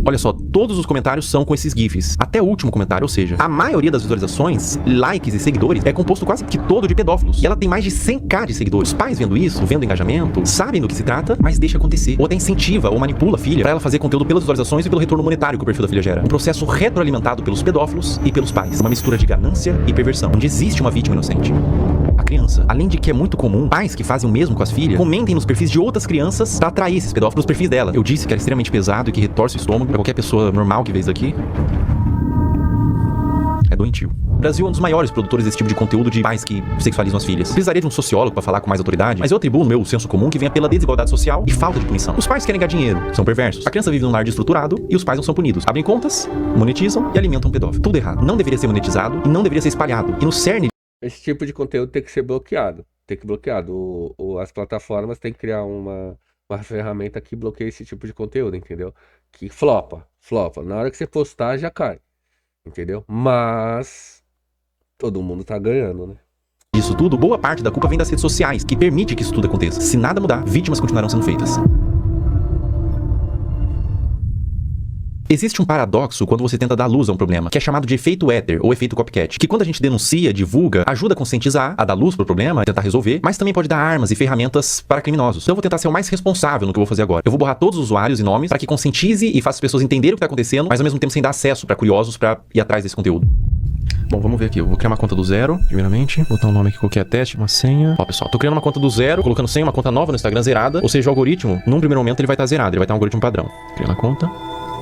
Olha só, todos os comentários são com esses GIFs. Até o último comentário, ou seja, a maioria das visualizações, likes e seguidores é composto quase que todo de pedófilos. E ela tem mais de 100k de seguidores. Os pais vendo isso, vendo engajamento, sabem do que se trata, mas deixa acontecer. Ou até incentiva ou manipula a filha pra ela fazer conteúdo pelas visualizações e pelo retorno monetário que o perfil da filha gera. Um processo retroalimentado pelos pedófilos e pelos pais. Uma mistura de ganância e perversão, onde existe uma vítima inocente. A criança. Além de que é muito comum, pais que fazem o mesmo com as filhas comentem nos perfis de outras crianças pra atrair esses pedófilos pros perfis dela. Eu disse que era extremamente pesado e que retorce o estômago pra qualquer pessoa normal que vê isso aqui. É doentio. O Brasil é um dos maiores produtores desse tipo de conteúdo de pais que sexualizam as filhas. Precisaria de um sociólogo pra falar com mais autoridade, mas eu atribuo no meu senso comum que venha pela desigualdade social e falta de punição. Os pais querem ganhar dinheiro, são perversos. A criança vive num lar desestruturado e os pais não são punidos. Abrem contas, monetizam e alimentam um pedófilo. Tudo errado. Não deveria ser monetizado e não deveria ser espalhado. E no cerne... Esse tipo de conteúdo tem que ser bloqueado. Tem que bloquear. As plataformas têm que criar uma ferramenta que bloqueie esse tipo de conteúdo, entendeu? Que flopa. Na hora que você postar, já cai. Entendeu? Mas todo mundo tá ganhando, né? Isso tudo, boa parte da culpa vem das redes sociais, que permite que isso tudo aconteça. Se nada mudar, vítimas continuarão sendo feitas. Existe um paradoxo quando você tenta dar luz a um problema, que é chamado de efeito éter ou efeito copycat, que quando a gente denuncia, divulga, ajuda a conscientizar, a dar luz pro problema, a tentar resolver, mas também pode dar armas e ferramentas para criminosos. Então eu vou tentar ser o mais responsável no que eu vou fazer agora. Eu vou borrar todos os usuários e nomes para que conscientize e faça as pessoas entenderem o que tá acontecendo, mas ao mesmo tempo sem dar acesso para curiosos para ir atrás desse conteúdo. Bom, vamos ver aqui. Eu vou criar uma conta do zero, primeiramente. Vou botar um nome aqui qualquer, teste, uma senha. Ó, pessoal, tô criando uma conta do zero, colocando senha, uma conta nova no Instagram zerada. Ou seja, o algoritmo, num primeiro momento, ele vai estar zerado. Ele vai estar um algoritmo padrão. Criando a conta.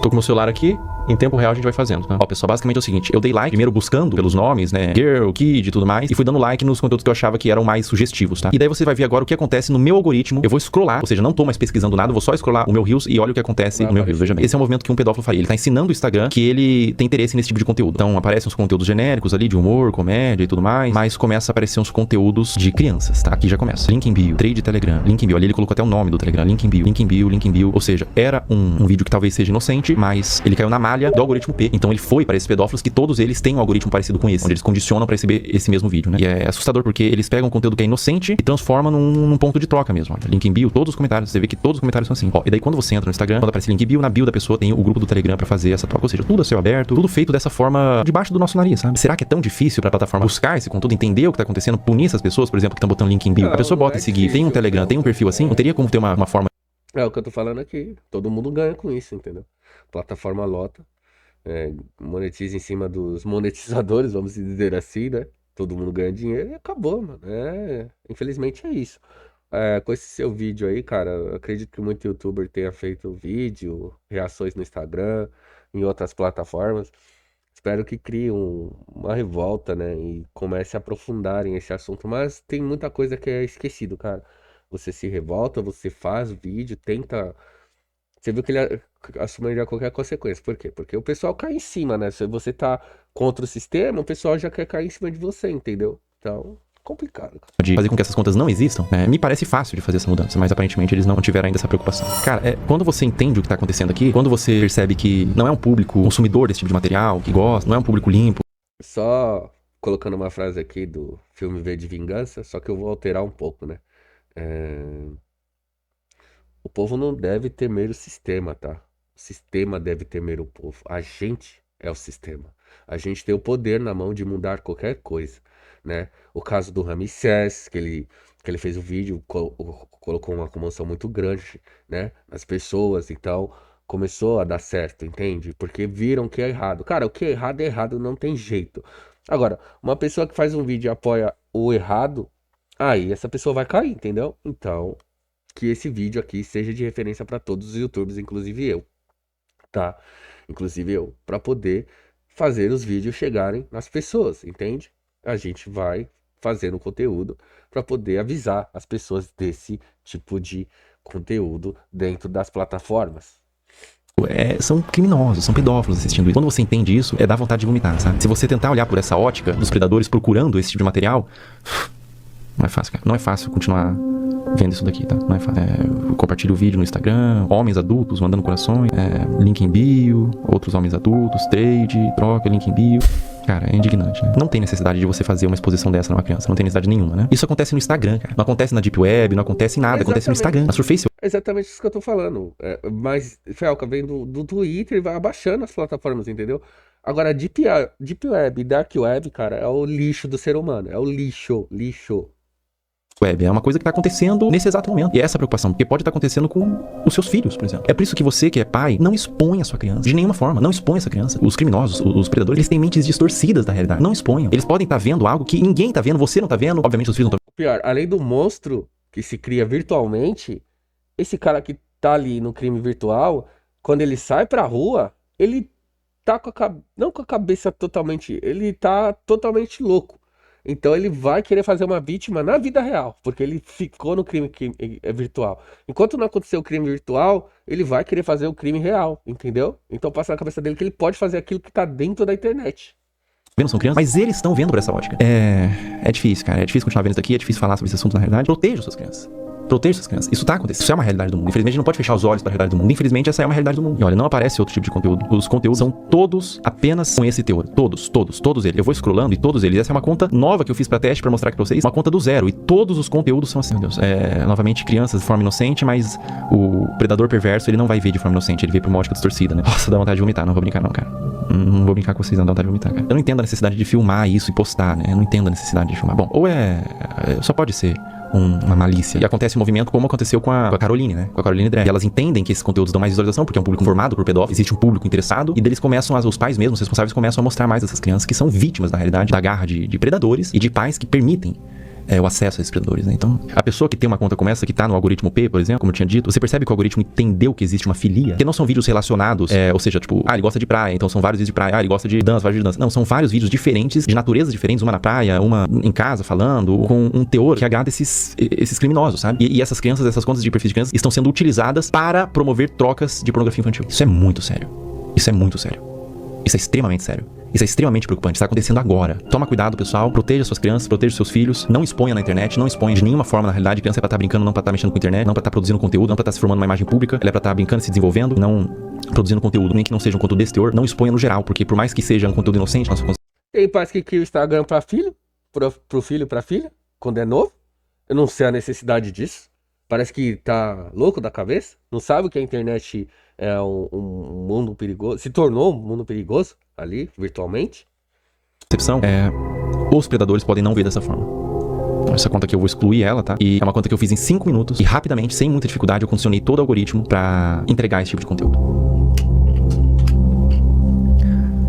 Tô com o meu celular aqui, em tempo real a gente vai fazendo, tá? Ó, pessoal, basicamente é o seguinte, eu dei like, primeiro buscando pelos nomes, né, girl, kid e tudo mais, e fui dando like nos conteúdos que eu achava que eram mais sugestivos, tá? E daí você vai ver agora o que acontece no meu algoritmo, eu vou scrollar, ou seja, não tô mais pesquisando nada, eu vou só scrollar o meu Reels e olha o que acontece no meu Reels, veja bem. Esse é um movimento que um pedófilo faria, ele tá ensinando o Instagram que ele tem interesse nesse tipo de conteúdo. Então aparecem uns conteúdos genéricos ali, de humor, comédia e tudo mais, mas começa a aparecer uns conteúdos de crianças, tá? Aqui já começa. Link em bio, trade Telegram, link em bio, ali ele colocou até o nome do Telegram, link em bio, link em bio, link em bio, ou seja, era um vídeo que talvez seja inocente, mas ele caiu na malha do algoritmo P. Então ele foi para esses pedófilos que todos eles têm um algoritmo parecido com esse, onde eles condicionam para receber esse mesmo vídeo, né? E é assustador porque eles pegam um conteúdo que é inocente e transformam num ponto de troca mesmo. Olha, link em bio, todos os comentários, você vê que todos os comentários são assim. Ó, e daí quando você entra no Instagram, quando aparece link em bio, na bio da pessoa tem o grupo do Telegram para fazer essa troca, ou seja, tudo a céu aberto, tudo feito dessa forma debaixo do nosso nariz, sabe? Será que é tão difícil para a plataforma buscar esse conteúdo, entender o que tá acontecendo, punir essas pessoas, por exemplo, que estão botando link em bio? A pessoa bota esse GIF, tem um Telegram, tem um perfil assim, não teria como ter uma forma... É o que eu tô falando aqui. Todo mundo ganha com isso, entendeu? Plataforma lota. Monetiza em cima dos monetizadores, vamos dizer assim, né? Todo mundo ganha dinheiro e acabou, mano. Infelizmente é isso. Com esse seu vídeo aí, cara, eu acredito que muito youtuber tenha feito vídeo, reações no Instagram, em outras plataformas. Espero que crie uma revolta, né? E comece a aprofundarem esse assunto. Mas tem muita coisa que é esquecido, cara. Você se revolta, você faz vídeo, tenta... Você viu que ele assumiria qualquer consequência. Por quê? Porque o pessoal cai em cima, né? Se você tá contra o sistema, o pessoal já quer cair em cima de você, entendeu? Então, complicado, cara. De fazer com que essas contas não existam, né? Me parece fácil de fazer essa mudança, mas aparentemente eles não tiveram ainda essa preocupação. Cara, quando você entende o que tá acontecendo aqui, quando você percebe que não é um público consumidor desse tipo de material, que gosta, não é um público limpo. Só colocando uma frase aqui do filme V de Vingança, só que eu vou alterar um pouco, né? O povo não deve temer o sistema, tá? O sistema deve temer o povo. A gente é o sistema. A gente tem o poder na mão de mudar qualquer coisa, né? O caso do Ramsés, que ele fez o vídeo, colocou uma comoção muito grande, né? Nas pessoas, então começou a dar certo, entende? Porque viram que é errado. Cara, o que é errado, não tem jeito. Agora, uma pessoa que faz um vídeo e apoia o errado, aí essa pessoa vai cair, entendeu? Então... que esse vídeo aqui seja de referência para todos os YouTubers, inclusive eu, tá? Inclusive eu, para poder fazer os vídeos chegarem nas pessoas, entende? A gente vai fazendo conteúdo para poder avisar as pessoas desse tipo de conteúdo dentro das plataformas. São criminosos, são pedófilos assistindo isso. Quando você entende isso, dá vontade de vomitar, sabe? Se você tentar olhar por essa ótica dos predadores procurando esse tipo de material, não é fácil, cara. Não é fácil continuar vendo isso daqui, tá? Não é fácil. Compartilha o vídeo no Instagram, homens adultos mandando corações, link em bio, outros homens adultos, trade, troca, link em bio. Cara, é indignante, né? Não tem necessidade de você fazer uma exposição dessa numa criança, não tem necessidade nenhuma, né? Isso acontece no Instagram, cara. Não acontece na Deep Web, não acontece em nada, acontece no Instagram, na Surface. É exatamente isso que eu tô falando. Mas, Felca, vem do Twitter e vai abaixando as plataformas, entendeu? Agora, Deep Web e Dark Web, cara, é o lixo do ser humano. É o lixo. Web. É uma coisa que está acontecendo nesse exato momento. E é essa preocupação, porque pode estar acontecendo com os seus filhos, por exemplo. É por isso que você, que é pai, não expõe a sua criança. De nenhuma forma. Não expõe essa criança. Os criminosos, os predadores, eles têm mentes distorcidas da realidade. Não exponham. Eles podem estar vendo algo que ninguém está vendo, você não está vendo, obviamente os filhos não estão vendo. Pior, além do monstro que se cria virtualmente, esse cara que tá ali no crime virtual, quando ele sai pra rua, ele tá não com a cabeça totalmente... Ele tá totalmente louco. Então ele vai querer fazer uma vítima na vida real, porque ele ficou no crime virtual. Enquanto não aconteceu o crime virtual, ele vai querer fazer o crime real, entendeu? Então passa na cabeça dele que ele pode fazer aquilo que tá dentro da internet. Vendo, são crianças, mas eles estão vendo por essa ótica. É difícil, cara. É difícil continuar vendo isso aqui, é difícil falar sobre esse assunto na realidade. Proteja suas crianças. Proteja suas crianças. Isso tá acontecendo. Isso é uma realidade do mundo. Infelizmente, a gente não pode fechar os olhos para a realidade do mundo. Infelizmente, essa é uma realidade do mundo. E olha, não aparece outro tipo de conteúdo. Os conteúdos são todos apenas com esse teor. Todos eles. Eu vou scrollando e todos eles. Essa é uma conta nova que eu fiz pra teste pra mostrar aqui pra vocês. Uma conta do zero. E todos os conteúdos são assim, meu Deus. Novamente, crianças de forma inocente, mas o predador perverso, ele não vai ver de forma inocente. Ele vê por uma ótica distorcida, né? Nossa, dá vontade de vomitar. Não vou brincar, não, cara. Não vou brincar com vocês, não. Dá vontade de vomitar, cara. Eu não entendo a necessidade de filmar isso e postar, né? Eu não entendo a necessidade de filmar. Bom, ou só pode ser uma malícia. E acontece um movimento como aconteceu com a Caroline, né? Com a Caroline Drag. E elas entendem que esses conteúdos dão mais visualização, porque é um público formado por pedófilos, existe um público interessado, e deles começam, os pais mesmos, os responsáveis, começam a mostrar mais essas crianças que são vítimas, na realidade, da garra de predadores e de pais que permitem o acesso a esses predadores, né? Então, a pessoa que tem uma conta como essa, que tá no algoritmo P, por exemplo, como eu tinha dito, você percebe que o algoritmo entendeu que existe uma filia, que não são vídeos relacionados, ou seja, tipo, ele gosta de praia, então são vários vídeos de praia, ele gosta de dança, vários vídeos de dança. Não, são vários vídeos diferentes, de naturezas diferentes, uma na praia, uma em casa falando, com um teor que agrada esses criminosos, sabe? E essas crianças, essas contas de perfis de crianças, estão sendo utilizadas para promover trocas de pornografia infantil. Isso é muito sério. Isso é muito sério. Isso é extremamente sério. Isso é extremamente preocupante, está acontecendo agora. Toma cuidado, pessoal, proteja suas crianças, proteja seus filhos, não exponha na internet, não exponha de nenhuma forma na realidade. Criança é pra estar brincando, não pra estar mexendo com a internet, não pra estar produzindo conteúdo, não pra estar se formando uma imagem pública, ela é pra estar brincando, se desenvolvendo, não produzindo conteúdo, nem que não seja um conteúdo desse teor, não exponha no geral, porque por mais que seja um conteúdo inocente, tem pais que criam o Instagram pra filho, pro filho, pra filha, quando é novo. Eu não sei a necessidade disso. Parece que tá louco da cabeça, não sabe que a internet é um mundo perigoso, se tornou um mundo perigoso ali, virtualmente. Os predadores podem não ver dessa forma. Essa conta aqui eu vou excluir ela, tá? E é uma conta que eu fiz em 5 minutos e rapidamente, sem muita dificuldade, eu condicionei todo o algoritmo pra entregar esse tipo de conteúdo.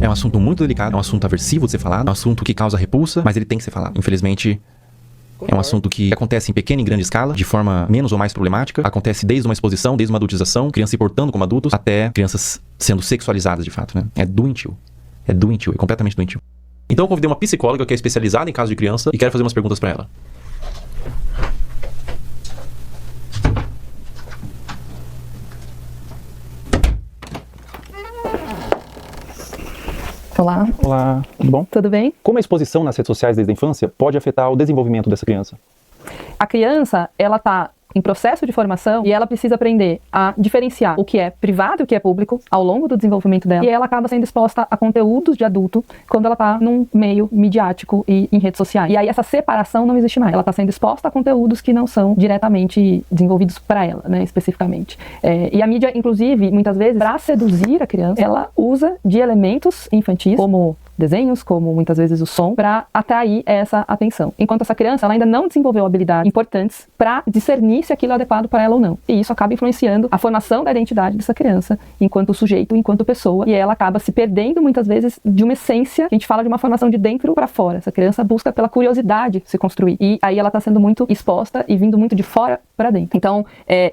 É um assunto muito delicado, é um assunto aversivo de ser falado, é um assunto que causa repulsa, mas ele tem que ser falado. Infelizmente, é um assunto que acontece em pequena e grande escala, de forma menos ou mais problemática. Acontece desde uma exposição, desde uma adultização, crianças se portando como adultos, até crianças sendo sexualizadas de fato, né? É doentio. É completamente doentio. Então eu convidei uma psicóloga que é especializada em casos de criança e quero fazer umas perguntas pra ela. Olá. Olá, tudo bom? Tudo bem? Como a exposição nas redes sociais desde a infância pode afetar o desenvolvimento dessa criança? A criança, ela tá em processo de formação e ela precisa aprender a diferenciar o que é privado e o que é público ao longo do desenvolvimento dela. E ela acaba sendo exposta a conteúdos de adulto quando ela tá num meio midiático e em redes sociais. E aí essa separação não existe mais. Ela tá sendo exposta a conteúdos que não são diretamente desenvolvidos para ela, né, especificamente. E a mídia, inclusive, muitas vezes, para seduzir a criança, ela usa de elementos infantis, como desenhos, como muitas vezes o som, para atrair essa atenção. Enquanto essa criança, ela ainda não desenvolveu habilidades importantes para discernir se aquilo é adequado para ela ou não. E isso acaba influenciando a formação da identidade dessa criança enquanto sujeito, enquanto pessoa, e ela acaba se perdendo muitas vezes de uma essência. A gente fala de uma formação de dentro para fora. Essa criança busca pela curiosidade se construir. E aí ela está sendo muito exposta e vindo muito de fora para dentro. Então,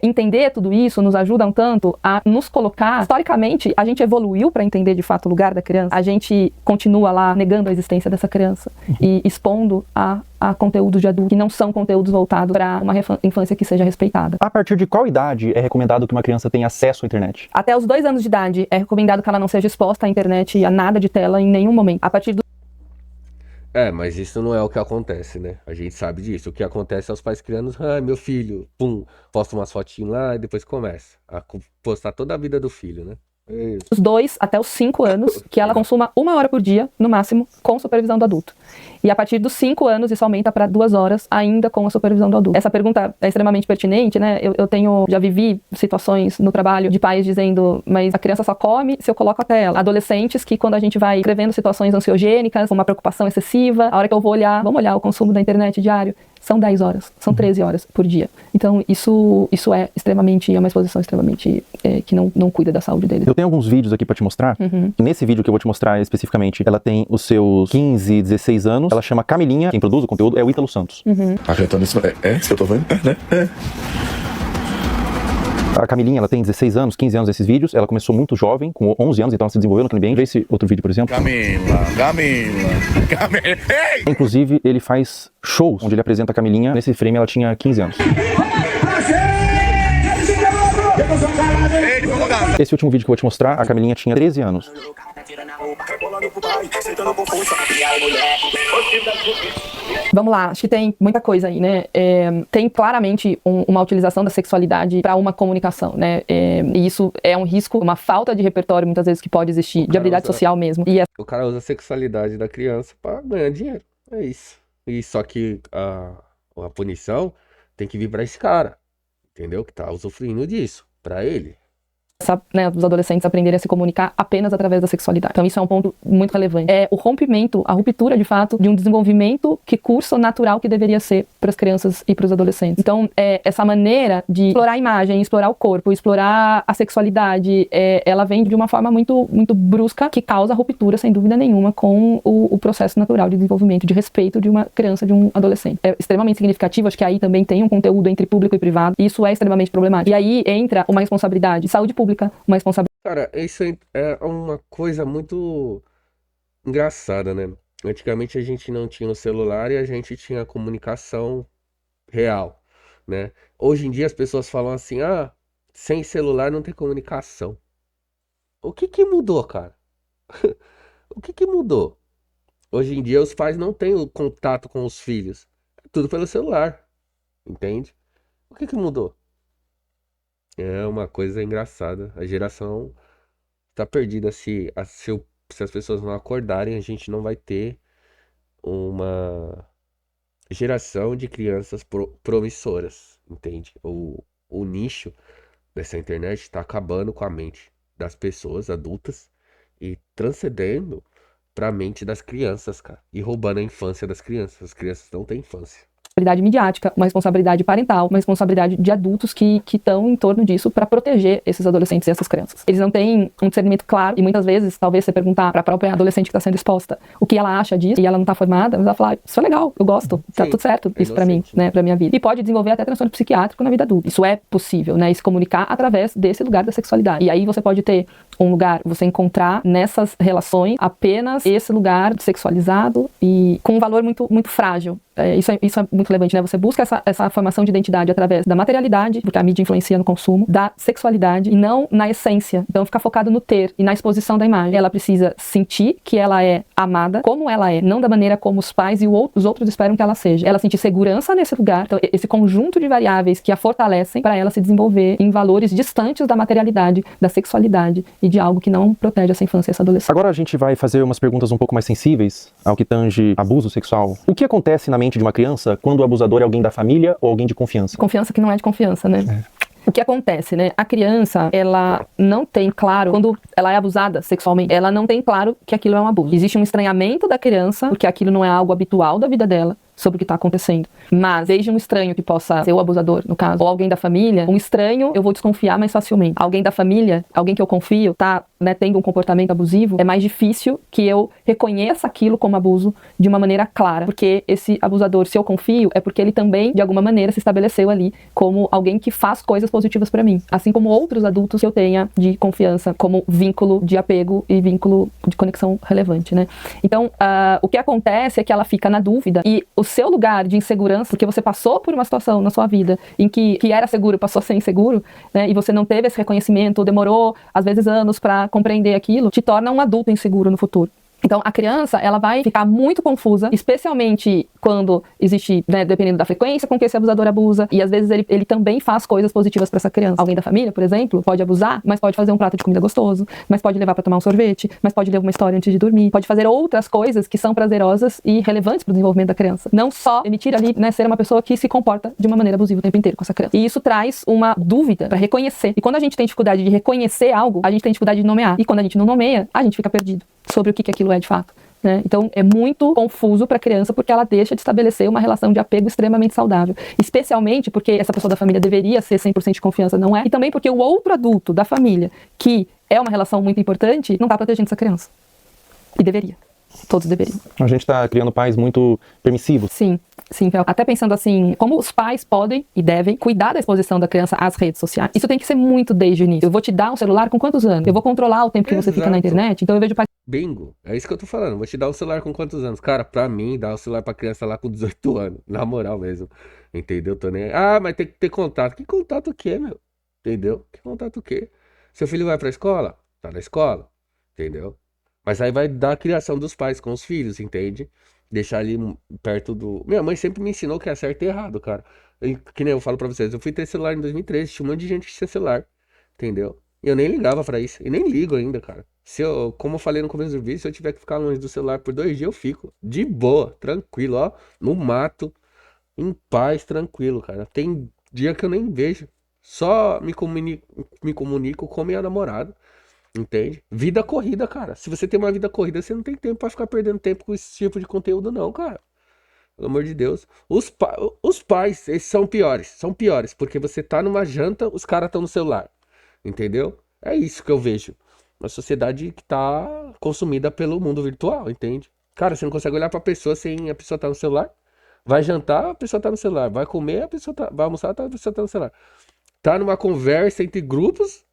entender tudo isso nos ajuda um tanto a nos colocar. Historicamente, a gente evoluiu para entender de fato o lugar da criança. A gente continua continua lá negando a existência dessa criança e expondo a conteúdos de adulto que não são conteúdos voltados para uma infância que seja respeitada. A partir de qual idade é recomendado que uma criança tenha acesso à internet? Até os 2 anos de idade é recomendado que ela não seja exposta à internet e a nada de tela em nenhum momento. A partir do Mas isso não é o que acontece, né? A gente sabe disso. O que acontece é os pais criando, meu filho, pum, posta umas fotinhas lá e depois começa a postar toda a vida do filho, né? Isso. Dos 2 até os 5 anos, que ela consuma 1 hora por dia, no máximo, com supervisão do adulto. E a partir dos 5 anos, isso aumenta para 2 horas, ainda com a supervisão do adulto. Essa pergunta é extremamente pertinente, né? Já vivi situações no trabalho de pais dizendo, mas a criança só come se eu coloco a tela. Adolescentes que, quando a gente vai escrevendo situações ansiogênicas, uma preocupação excessiva, a hora que eu vou olhar, vamos olhar o consumo da internet diário, são 10 horas, são 13 horas por dia. Então, isso é uma exposição extremamente que não cuida da saúde deles. Eu tenho alguns vídeos aqui pra te mostrar. Nesse vídeo que eu vou te mostrar especificamente, ela tem os seus 15, 16 anos. Ela chama Camilinha. Quem produz o conteúdo é o Ítalo Santos. Acreditando nisso, isso que eu tô vendo? A Camilinha, ela tem 16 anos, 15 anos nesses vídeos. Ela começou muito jovem, com 11 anos, então ela se desenvolveu naquele ambiente. Vê esse outro vídeo, por exemplo. Camila. Ei! Inclusive, ele faz shows onde ele apresenta a Camilinha. Nesse frame, ela tinha 15 anos. Esse último vídeo que eu vou te mostrar, a Camilinha tinha 13 anos. Vamos lá, acho que tem muita coisa aí, né? Tem claramente uma utilização da sexualidade para uma comunicação, né? E isso é um risco, uma falta de repertório, muitas vezes, que pode existir, de habilidade social mesmo. O cara usa a sexualidade da criança para ganhar dinheiro. É isso. E só que a punição tem que vir para esse cara, entendeu? Que tá usufruindo disso, para ele. Os adolescentes aprenderem a se comunicar apenas através da sexualidade. Então isso é um ponto muito relevante. É o rompimento, a ruptura de fato de um desenvolvimento que curso natural que deveria ser para as crianças e para os adolescentes. Então essa maneira de explorar a imagem, explorar o corpo, explorar a sexualidade, ela vem de uma forma muito, muito brusca que causa ruptura, sem dúvida nenhuma, com o processo natural de desenvolvimento, de respeito de uma criança, de um adolescente. É extremamente significativo, acho que aí também tem um conteúdo entre público e privado, e isso é extremamente problemático. E aí entra uma responsabilidade de saúde pública, uma responsabilidade. Cara, isso é uma coisa muito engraçada, né? Antigamente a gente não tinha o celular e a gente tinha a comunicação real, né? Hoje em dia as pessoas falam assim, sem celular não tem comunicação. O que mudou, cara? O que mudou? Hoje em dia os pais não têm o contato com os filhos. É tudo pelo celular, entende? O que mudou? É uma coisa engraçada. A geração tá perdida. Se as pessoas não acordarem, a gente não vai ter uma geração de crianças promissoras, entende? O nicho dessa internet está acabando com a mente das pessoas adultas e transcendendo para a mente das crianças, cara. E roubando a infância das crianças. As crianças não têm infância. Responsabilidade midiática, uma responsabilidade parental, uma responsabilidade de adultos que estão em torno disso para proteger esses adolescentes e essas crianças. Eles não têm um discernimento claro e muitas vezes, talvez você perguntar para a própria adolescente que está sendo exposta o que ela acha disso e ela não está formada, mas ela fala, isso é legal, eu gosto, tá tudo certo, isso para mim, né, para minha vida. E pode desenvolver até transtorno psiquiátrico na vida adulta. Isso é possível, né, e se comunicar através desse lugar da sexualidade. E aí você pode ter um lugar, você encontrar nessas relações apenas esse lugar sexualizado e com um valor muito, muito frágil. Isso é muito relevante, né? Você busca essa formação de identidade através da materialidade, porque a mídia influencia no consumo, da sexualidade e não na essência. Então ficar focado no ter e na exposição da imagem. Ela precisa sentir que ela é amada como ela é, não da maneira como os pais e os outros esperam que ela seja. Ela sentir segurança nesse lugar, então esse conjunto de variáveis que a fortalecem para ela se desenvolver em valores distantes da materialidade, da sexualidade e de algo que não protege essa infância e essa adolescência. Agora a gente vai fazer umas perguntas um pouco mais sensíveis ao que tange abuso sexual. O que acontece na mente de uma criança quando o abusador é alguém da família ou alguém de confiança? Confiança que não é de confiança, né? O que acontece, né? A criança, ela não tem claro, quando ela é abusada sexualmente, ela não tem claro que aquilo é um abuso. Existe um estranhamento da criança, porque aquilo não é algo habitual da vida dela. sobre o que está acontecendo. Mas, desde um estranho que possa ser o abusador, no caso, ou alguém da família, um estranho eu vou desconfiar mais facilmente. Alguém da família, alguém que eu confio, tá, né, tendo um comportamento abusivo, é mais difícil que eu reconheça aquilo como abuso de uma maneira clara. Porque esse abusador, se eu confio, é porque ele também, de alguma maneira, se estabeleceu ali como alguém que faz coisas positivas pra mim. Assim como outros adultos que eu tenha de confiança, como vínculo de apego e vínculo de conexão relevante, né? Então, o que acontece é que ela fica na dúvida e o seu lugar de insegurança, porque você passou por uma situação na sua vida em que era seguro, passou a ser inseguro, né? E você não teve esse reconhecimento, demorou, às vezes, anos pra compreender aquilo, te torna um adulto inseguro no futuro. Então, a criança, ela vai ficar muito confusa, especialmente quando existe, né, dependendo da frequência com que esse abusador abusa, e às vezes ele também faz coisas positivas para essa criança. Alguém da família, por exemplo, pode abusar, mas pode fazer um prato de comida gostoso, mas pode levar para tomar um sorvete, mas pode ler uma história antes de dormir, pode fazer outras coisas que são prazerosas e relevantes para o desenvolvimento da criança. Não só emitir ali, né, ser uma pessoa que se comporta de uma maneira abusiva o tempo inteiro com essa criança. E isso traz uma dúvida para reconhecer. E quando a gente tem dificuldade de reconhecer algo, a gente tem dificuldade de nomear. E quando a gente não nomeia, a gente fica perdido sobre o que aquilo é de fato, né? Então é muito confuso para a criança porque ela deixa de estabelecer uma relação de apego extremamente saudável, especialmente porque essa pessoa da família deveria ser 100% de confiança, não é? E também porque o outro adulto da família, que é uma relação muito importante, não está protegendo essa criança. E deveria. Todos deveriam. A gente está criando pais muito permissivos. Sim. Sim, até pensando assim, como os pais podem e devem cuidar da exposição da criança às redes sociais. Isso tem que ser muito desde o início. Eu vou te dar um celular com quantos anos? Eu vou controlar o tempo que você fica na internet? Então eu vejo pais... Bingo, é isso que eu tô falando. Vou te dar o celular com quantos anos? Cara, pra mim, dar o celular pra criança lá com 18 anos. Na moral mesmo. Entendeu? Tô nem... Ah, mas tem que ter contato. Que contato o quê, meu? Entendeu? Que contato o quê? Seu filho vai pra escola? Tá na escola. Entendeu? Mas aí vai dar a criação dos pais com os filhos, entende? Deixar ali perto do... Minha mãe sempre me ensinou que é certo e errado, cara. Que nem eu falo pra vocês. Eu fui ter celular em 2013. Tinha um monte de gente que tinha celular. Entendeu? E eu nem ligava pra isso. E nem ligo ainda, cara. Como eu falei no começo do vídeo, se eu tiver que ficar longe do celular por 2 dias, eu fico. De boa, tranquilo, ó. No mato, em paz, tranquilo, cara. Tem dia que eu nem vejo. Só me comunico com minha namorada. Entende? Vida corrida, cara. Se você tem uma vida corrida, você não tem tempo pra ficar perdendo tempo com esse tipo de conteúdo, não, cara. Pelo amor de Deus. Os pais, esses são piores. São piores, porque você tá numa janta, os caras estão no celular. Entendeu? É isso que eu vejo. Uma sociedade que tá consumida pelo mundo virtual, entende? Cara, você não consegue olhar pra pessoa sem a pessoa tá no celular. Vai jantar, a pessoa tá no celular. Vai comer, a pessoa tá... Vai almoçar, a pessoa tá no celular. Tá numa conversa entre grupos,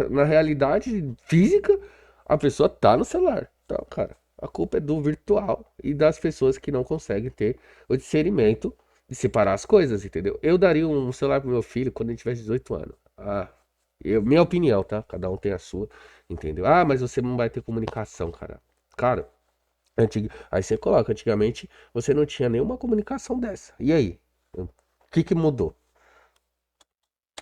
na realidade física, a pessoa tá no celular. Então, cara, a culpa é do virtual e das pessoas que não conseguem ter o discernimento de separar as coisas, entendeu? Eu daria um celular pro meu filho quando ele tivesse 18 anos. Minha opinião, tá? Cada um tem a sua, entendeu? Ah, mas você não vai ter comunicação, cara. Cara, aí você coloca, antigamente você não tinha nenhuma comunicação dessa. E aí? O que mudou?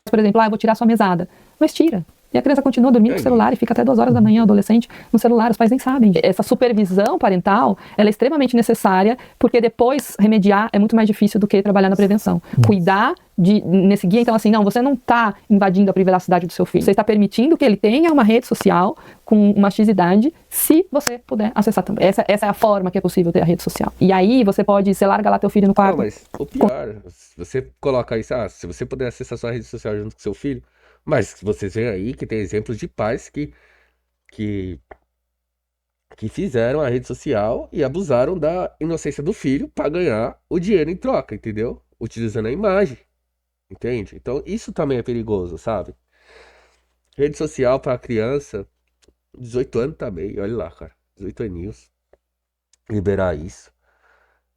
Por exemplo, eu vou tirar sua mesada. Mas tira. E a criança continua dormindo com o celular e fica até 2 horas da manhã, o adolescente, no celular, os pais nem sabem. Essa supervisão parental, ela é extremamente necessária, porque depois remediar é muito mais difícil do que trabalhar na prevenção. Cuidar nesse guia, então assim, não, você não está invadindo a privacidade do seu filho. Você está permitindo que ele tenha uma rede social com uma X-idade, se você puder acessar também. Essa é a forma que é possível ter a rede social. E aí você larga lá teu filho no quarto. Não, mas o pior, você coloca isso, se você puder acessar sua rede social junto com seu filho, mas vocês veem aí que tem exemplos de pais que fizeram a rede social e abusaram da inocência do filho para ganhar o dinheiro em troca, entendeu? Utilizando a imagem, entende? Então isso também é perigoso, sabe? Rede social para criança, 18 anos também, olha lá, cara, 18 aninhos, liberar isso.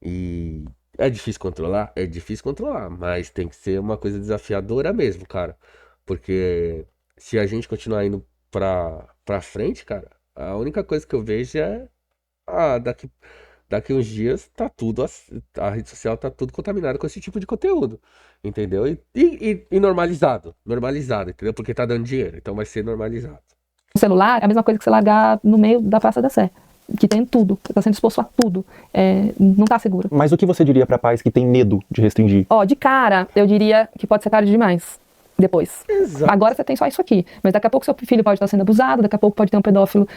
E é difícil controlar? É difícil controlar, mas tem que ser uma coisa desafiadora mesmo, cara. Porque se a gente continuar indo pra frente, cara, a única coisa que eu vejo é daqui uns dias tá tudo, a rede social tá tudo contaminada com esse tipo de conteúdo, entendeu? E normalizado, entendeu? Porque tá dando dinheiro, então vai ser normalizado. O celular é a mesma coisa que você largar no meio da Praça da Sé, que tem tudo, você tá sendo exposto a tudo, não tá seguro. Mas o que você diria pra pais que têm medo de restringir? De cara, eu diria que pode ser tarde demais. depois. Exato. Agora você tem só isso aqui, mas daqui a pouco seu filho pode estar sendo abusado, daqui a pouco pode ter um pedófilo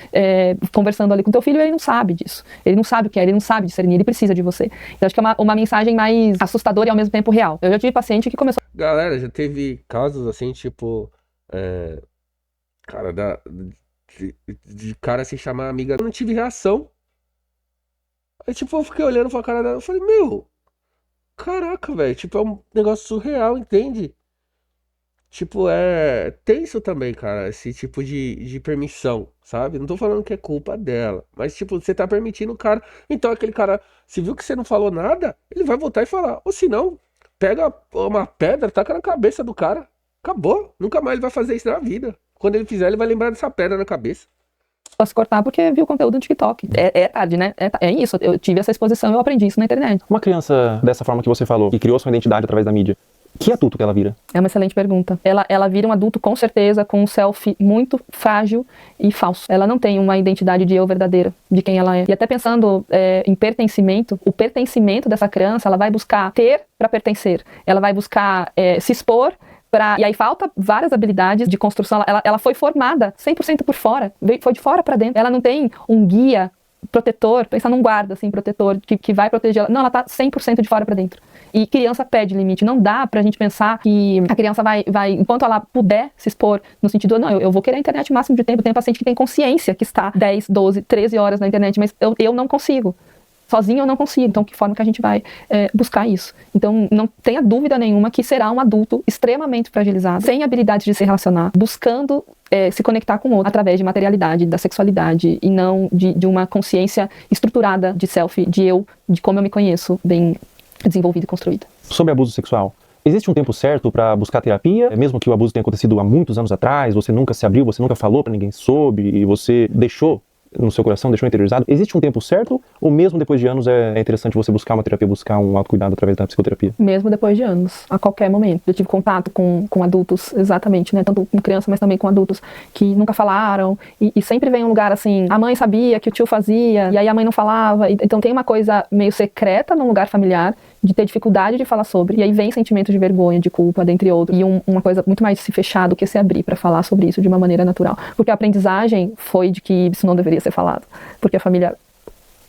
conversando ali com teu filho e ele não sabe disso. Ele não sabe o que é, ele não sabe discernir, ele precisa de você. Então acho que é uma mensagem mais assustadora e ao mesmo tempo real. Eu já tive paciente que começou... Galera, já teve casos assim, tipo, cara, de cara se chamar amiga. Eu não tive reação. Aí, tipo, eu fiquei olhando pra cara dela, eu falei, meu, caraca, velho, tipo, é um negócio surreal, entende? Tipo, é tenso também, cara, esse tipo de permissão, sabe? Não tô falando que é culpa dela, mas, tipo, você tá permitindo o cara. Então, aquele cara, se viu que você não falou nada, ele vai voltar e falar. Ou se não, pega uma pedra, taca na cabeça do cara. Acabou. Nunca mais ele vai fazer isso na vida. Quando ele fizer, ele vai lembrar dessa pedra na cabeça. Posso cortar porque viu o conteúdo no TikTok. É tarde, né? É isso. Eu tive essa exposição, eu aprendi isso na internet. Uma criança dessa forma que você falou, que criou sua identidade através da mídia, que adulto que ela vira? É uma excelente pergunta. Ela vira um adulto com certeza, com um selfie muito frágil e falso. Ela não tem uma identidade de eu verdadeira, de quem ela é. E até pensando em pertencimento, o pertencimento dessa criança, ela vai buscar ter para pertencer. Ela vai buscar se expor. E aí falta várias habilidades de construção. Ela foi formada 100% por fora, foi de fora para dentro. Ela não tem um guia protetor, pensa num guarda assim, protetor, que vai proteger ela. Não, ela tá 100% de fora para dentro. E criança pede limite. Não dá pra gente pensar que a criança vai enquanto ela puder se expor, no sentido, não, eu vou querer a internet o máximo de tempo. Tem paciente que tem consciência que está 10, 12, 13 horas na internet, mas eu não consigo. Sozinho eu não consigo, então que forma que a gente vai buscar isso? Então não tenha dúvida nenhuma que será um adulto extremamente fragilizado, sem habilidade de se relacionar, buscando se conectar com o outro através de materialidade, da sexualidade e não de uma consciência estruturada de self, de como eu me conheço, bem desenvolvida e construída. Sobre abuso sexual, existe um tempo certo para buscar terapia? Mesmo que o abuso tenha acontecido há muitos anos atrás, você nunca se abriu, você nunca falou para ninguém sobre e você deixou no seu coração, deixou interiorizado, existe um tempo certo ou mesmo depois de anos é interessante você buscar uma terapia, buscar um autocuidado através da psicoterapia? Mesmo depois de anos, a qualquer momento. Eu tive contato com adultos, exatamente, né, tanto com crianças, mas também com adultos que nunca falaram e sempre vem um lugar assim, a mãe sabia que o tio fazia e aí a mãe não falava, então tem uma coisa meio secreta num lugar familiar de ter dificuldade de falar sobre, e aí vem sentimento de vergonha, de culpa, dentre outros, e uma coisa muito mais se fechar do que se abrir para falar sobre isso de uma maneira natural, porque a aprendizagem foi de que isso não deveria ser falado, porque a família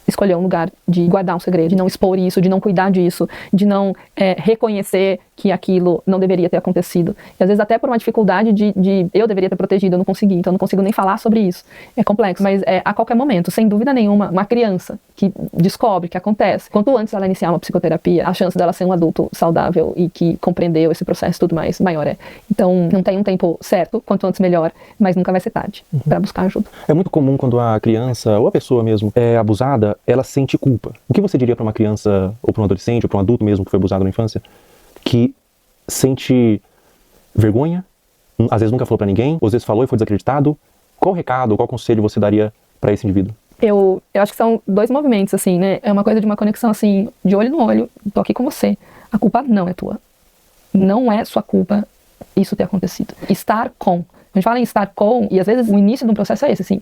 escolheu um lugar de guardar um segredo, de não expor isso, de não cuidar disso, de não reconhecer que aquilo não deveria ter acontecido. E às vezes até por uma dificuldade de eu deveria ter protegido, eu não consegui, então eu não consigo nem falar sobre isso. É complexo, mas a qualquer momento, sem dúvida nenhuma, uma criança que descobre que acontece, quanto antes ela iniciar uma psicoterapia, a chance dela ser um adulto saudável e que compreendeu esse processo e tudo mais, maior é. Então não tem um tempo certo, quanto antes melhor, mas nunca vai ser tarde para buscar ajuda. É muito comum quando a criança, ou a pessoa mesmo, é abusada, ela sente culpa. O que você diria para uma criança, ou para um adolescente, ou para um adulto mesmo que foi abusado na infância, que sente vergonha, às vezes nunca falou para ninguém, ou às vezes falou e foi desacreditado? Qual recado, qual conselho você daria para esse indivíduo? Eu acho que são dois movimentos, assim, né? É uma coisa de uma conexão, assim, de olho no olho, tô aqui com você. A culpa não é tua. Não é sua culpa isso ter acontecido. Estar com. A gente fala em estar com, e às vezes o início de um processo é esse, assim,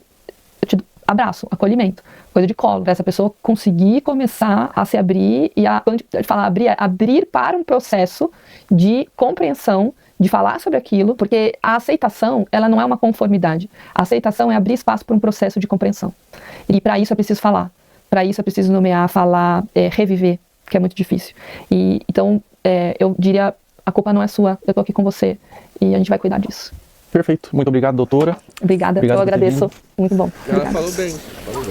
eu te abraço, acolhimento, coisa de colo, para essa pessoa conseguir começar a se abrir e quando a gente fala abrir, é abrir para um processo de compreensão, de falar sobre aquilo, porque a aceitação, ela não é uma conformidade. A aceitação é abrir espaço para um processo de compreensão. E para isso é preciso falar, para isso é preciso nomear, falar, reviver, que é muito difícil. E então, eu diria, a culpa não é sua, eu tô aqui com você e a gente vai cuidar disso. Perfeito. Muito obrigado, doutora. Obrigada, eu agradeço. Muito bom. Ela falou bem. Falou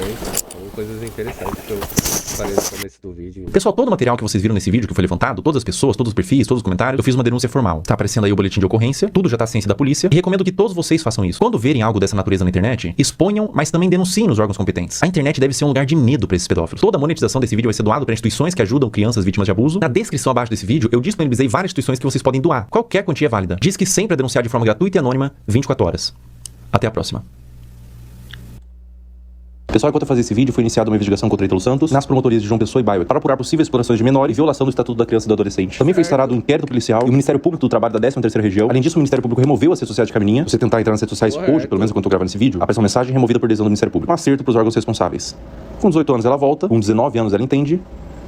coisas interessantes que eu falei no começo do vídeo. Pessoal, todo o material que vocês viram nesse vídeo que foi levantado, todas as pessoas, todos os perfis, todos os comentários, eu fiz uma denúncia formal. Tá aparecendo aí o boletim de ocorrência, tudo já tá à ciência da polícia e recomendo que todos vocês façam isso. Quando verem algo dessa natureza na internet, exponham, mas também denunciem nos órgãos competentes. A internet deve ser um lugar de medo para esses pedófilos. Toda a monetização desse vídeo vai ser doado para instituições que ajudam crianças vítimas de abuso. Na descrição abaixo desse vídeo, eu disponibilizei várias instituições que vocês podem doar. Qualquer quantia é válida. Diz que sempre é denunciar de forma gratuita e anônima, 24 horas. Até a próxima. Pessoal, enquanto eu fazia esse vídeo, foi iniciada uma investigação contra Ítalo Santos nas promotorias de João Pessoa e Bairro para apurar possíveis explorações de menor e violação do Estatuto da Criança e do Adolescente. Também foi instaurado um inquérito policial e o Ministério Público do Trabalho da 13ª Região. Além disso, o Ministério Público removeu as redes sociais de Camininha. Se você tentar entrar nas redes sociais hoje, pelo menos enquanto eu gravo esse vídeo, aparece uma mensagem removida por decisão do Ministério Público. Um acerto para os órgãos responsáveis. Com 18 anos ela volta, com 19 anos ela entende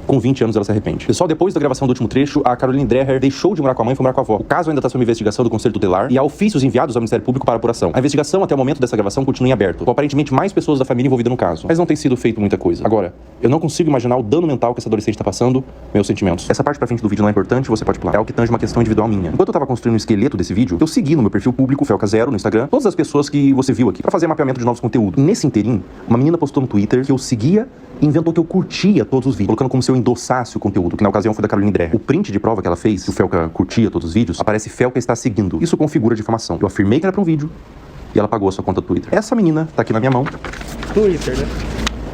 com 20 anos ela se arrepende. Pessoal, depois da gravação do último trecho, a Caroline Dreher deixou de morar com a mãe e foi morar com a avó. O caso ainda está sob investigação do Conselho Tutelar e há ofícios enviados ao Ministério Público para apuração. A investigação até o momento dessa gravação continua em aberto, com aparentemente mais pessoas da família envolvidas no caso. Mas não tem sido feito muita coisa. Agora, eu não consigo imaginar o dano mental que essa adolescente está passando, meus sentimentos. Essa parte pra frente do vídeo não é importante, você pode pular. É algo que tange uma questão individual minha. Enquanto eu tava construindo o esqueleto desse vídeo, eu segui no meu perfil público, Felca0, no Instagram, todas as pessoas que você viu aqui, pra fazer mapeamento de novos conteúdos. Nesse inteirinho, uma menina postou no Twitter que eu seguia e inventou que eu curtia todos os vídeos, colocando como se eu endossasse o conteúdo, que na ocasião foi da Caroline Dreher. O print de prova que ela fez, que o Felca curtia todos os vídeos, aparece Felca está seguindo. Isso configura difamação. Eu afirmei que era pra um vídeo e ela pagou a sua conta do Twitter. Essa menina tá aqui na minha mão. Twitter, né?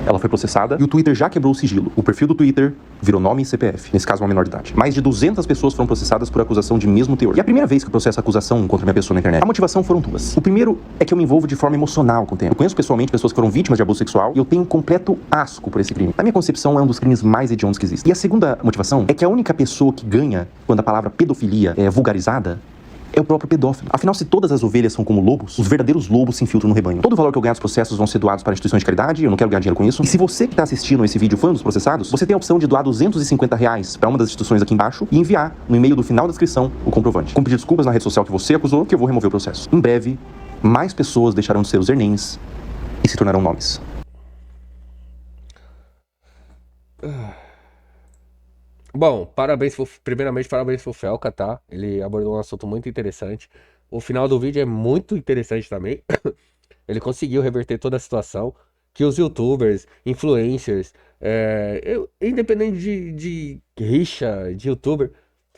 Ela foi processada e o Twitter já quebrou o sigilo. O perfil do Twitter virou nome e CPF, nesse caso uma menor de idade. Mais de 200 pessoas foram processadas por acusação de mesmo teor. E é a primeira vez que eu processo acusação contra minha pessoa na internet. A motivação foram duas. O primeiro é que eu me envolvo de forma emocional com o tema. Eu conheço pessoalmente pessoas que foram vítimas de abuso sexual e eu tenho um completo asco por esse crime. Na minha concepção, é um dos crimes mais hediondos que existe. E a segunda motivação é que a única pessoa que ganha quando a palavra pedofilia é vulgarizada é o próprio pedófilo. Afinal, se todas as ovelhas são como lobos, os verdadeiros lobos se infiltram no rebanho. Todo o valor que eu ganhar dos processos vão ser doados para instituições de caridade, eu não quero ganhar dinheiro com isso. E se você que está assistindo esse vídeo foi um dos processados, você tem a opção de doar R$250 para uma das instituições aqui embaixo e enviar no e-mail do final da descrição o comprovante. Com pedir desculpas na rede social que você acusou, que eu vou remover o processo. Em breve, mais pessoas deixarão de ser os Hernems e se tornarão nomes. Bom, primeiramente parabéns pro Felca, tá? Ele abordou um assunto muito interessante. O final do vídeo é muito interessante também. Ele conseguiu reverter toda a situação. Que os youtubers, influencers, independente de rixa de youtuber,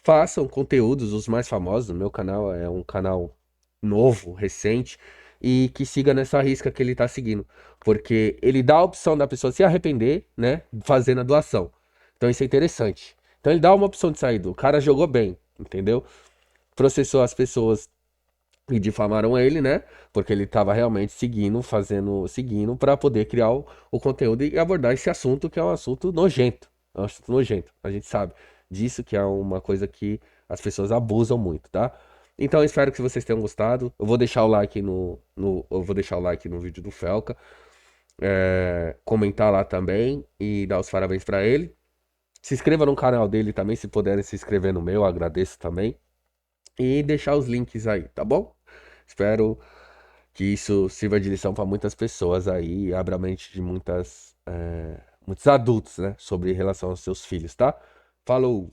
façam conteúdos, os mais famosos. O meu canal é um canal novo, recente, e que siga nessa risca que ele tá seguindo. Porque ele dá a opção da pessoa se arrepender, né? Fazendo a doação. Então isso é interessante. Então ele dá uma opção de saída. O cara jogou bem, entendeu? Processou as pessoas e difamaram ele, né? Porque ele tava realmente seguindo para poder criar o conteúdo e abordar esse assunto que é um assunto nojento. É um assunto nojento. A gente sabe disso, que é uma coisa que as pessoas abusam muito, tá? Então eu espero que vocês tenham gostado. Eu vou deixar o like no vídeo do Felca. Comentar lá também e dar os parabéns para ele. Se inscreva no canal dele também, se puderem se inscrever no meu, eu agradeço também. E deixar os links aí, tá bom? Espero que isso sirva de lição para muitas pessoas aí, abra a mente de muitos adultos, né? Sobre relação aos seus filhos, tá? Falou!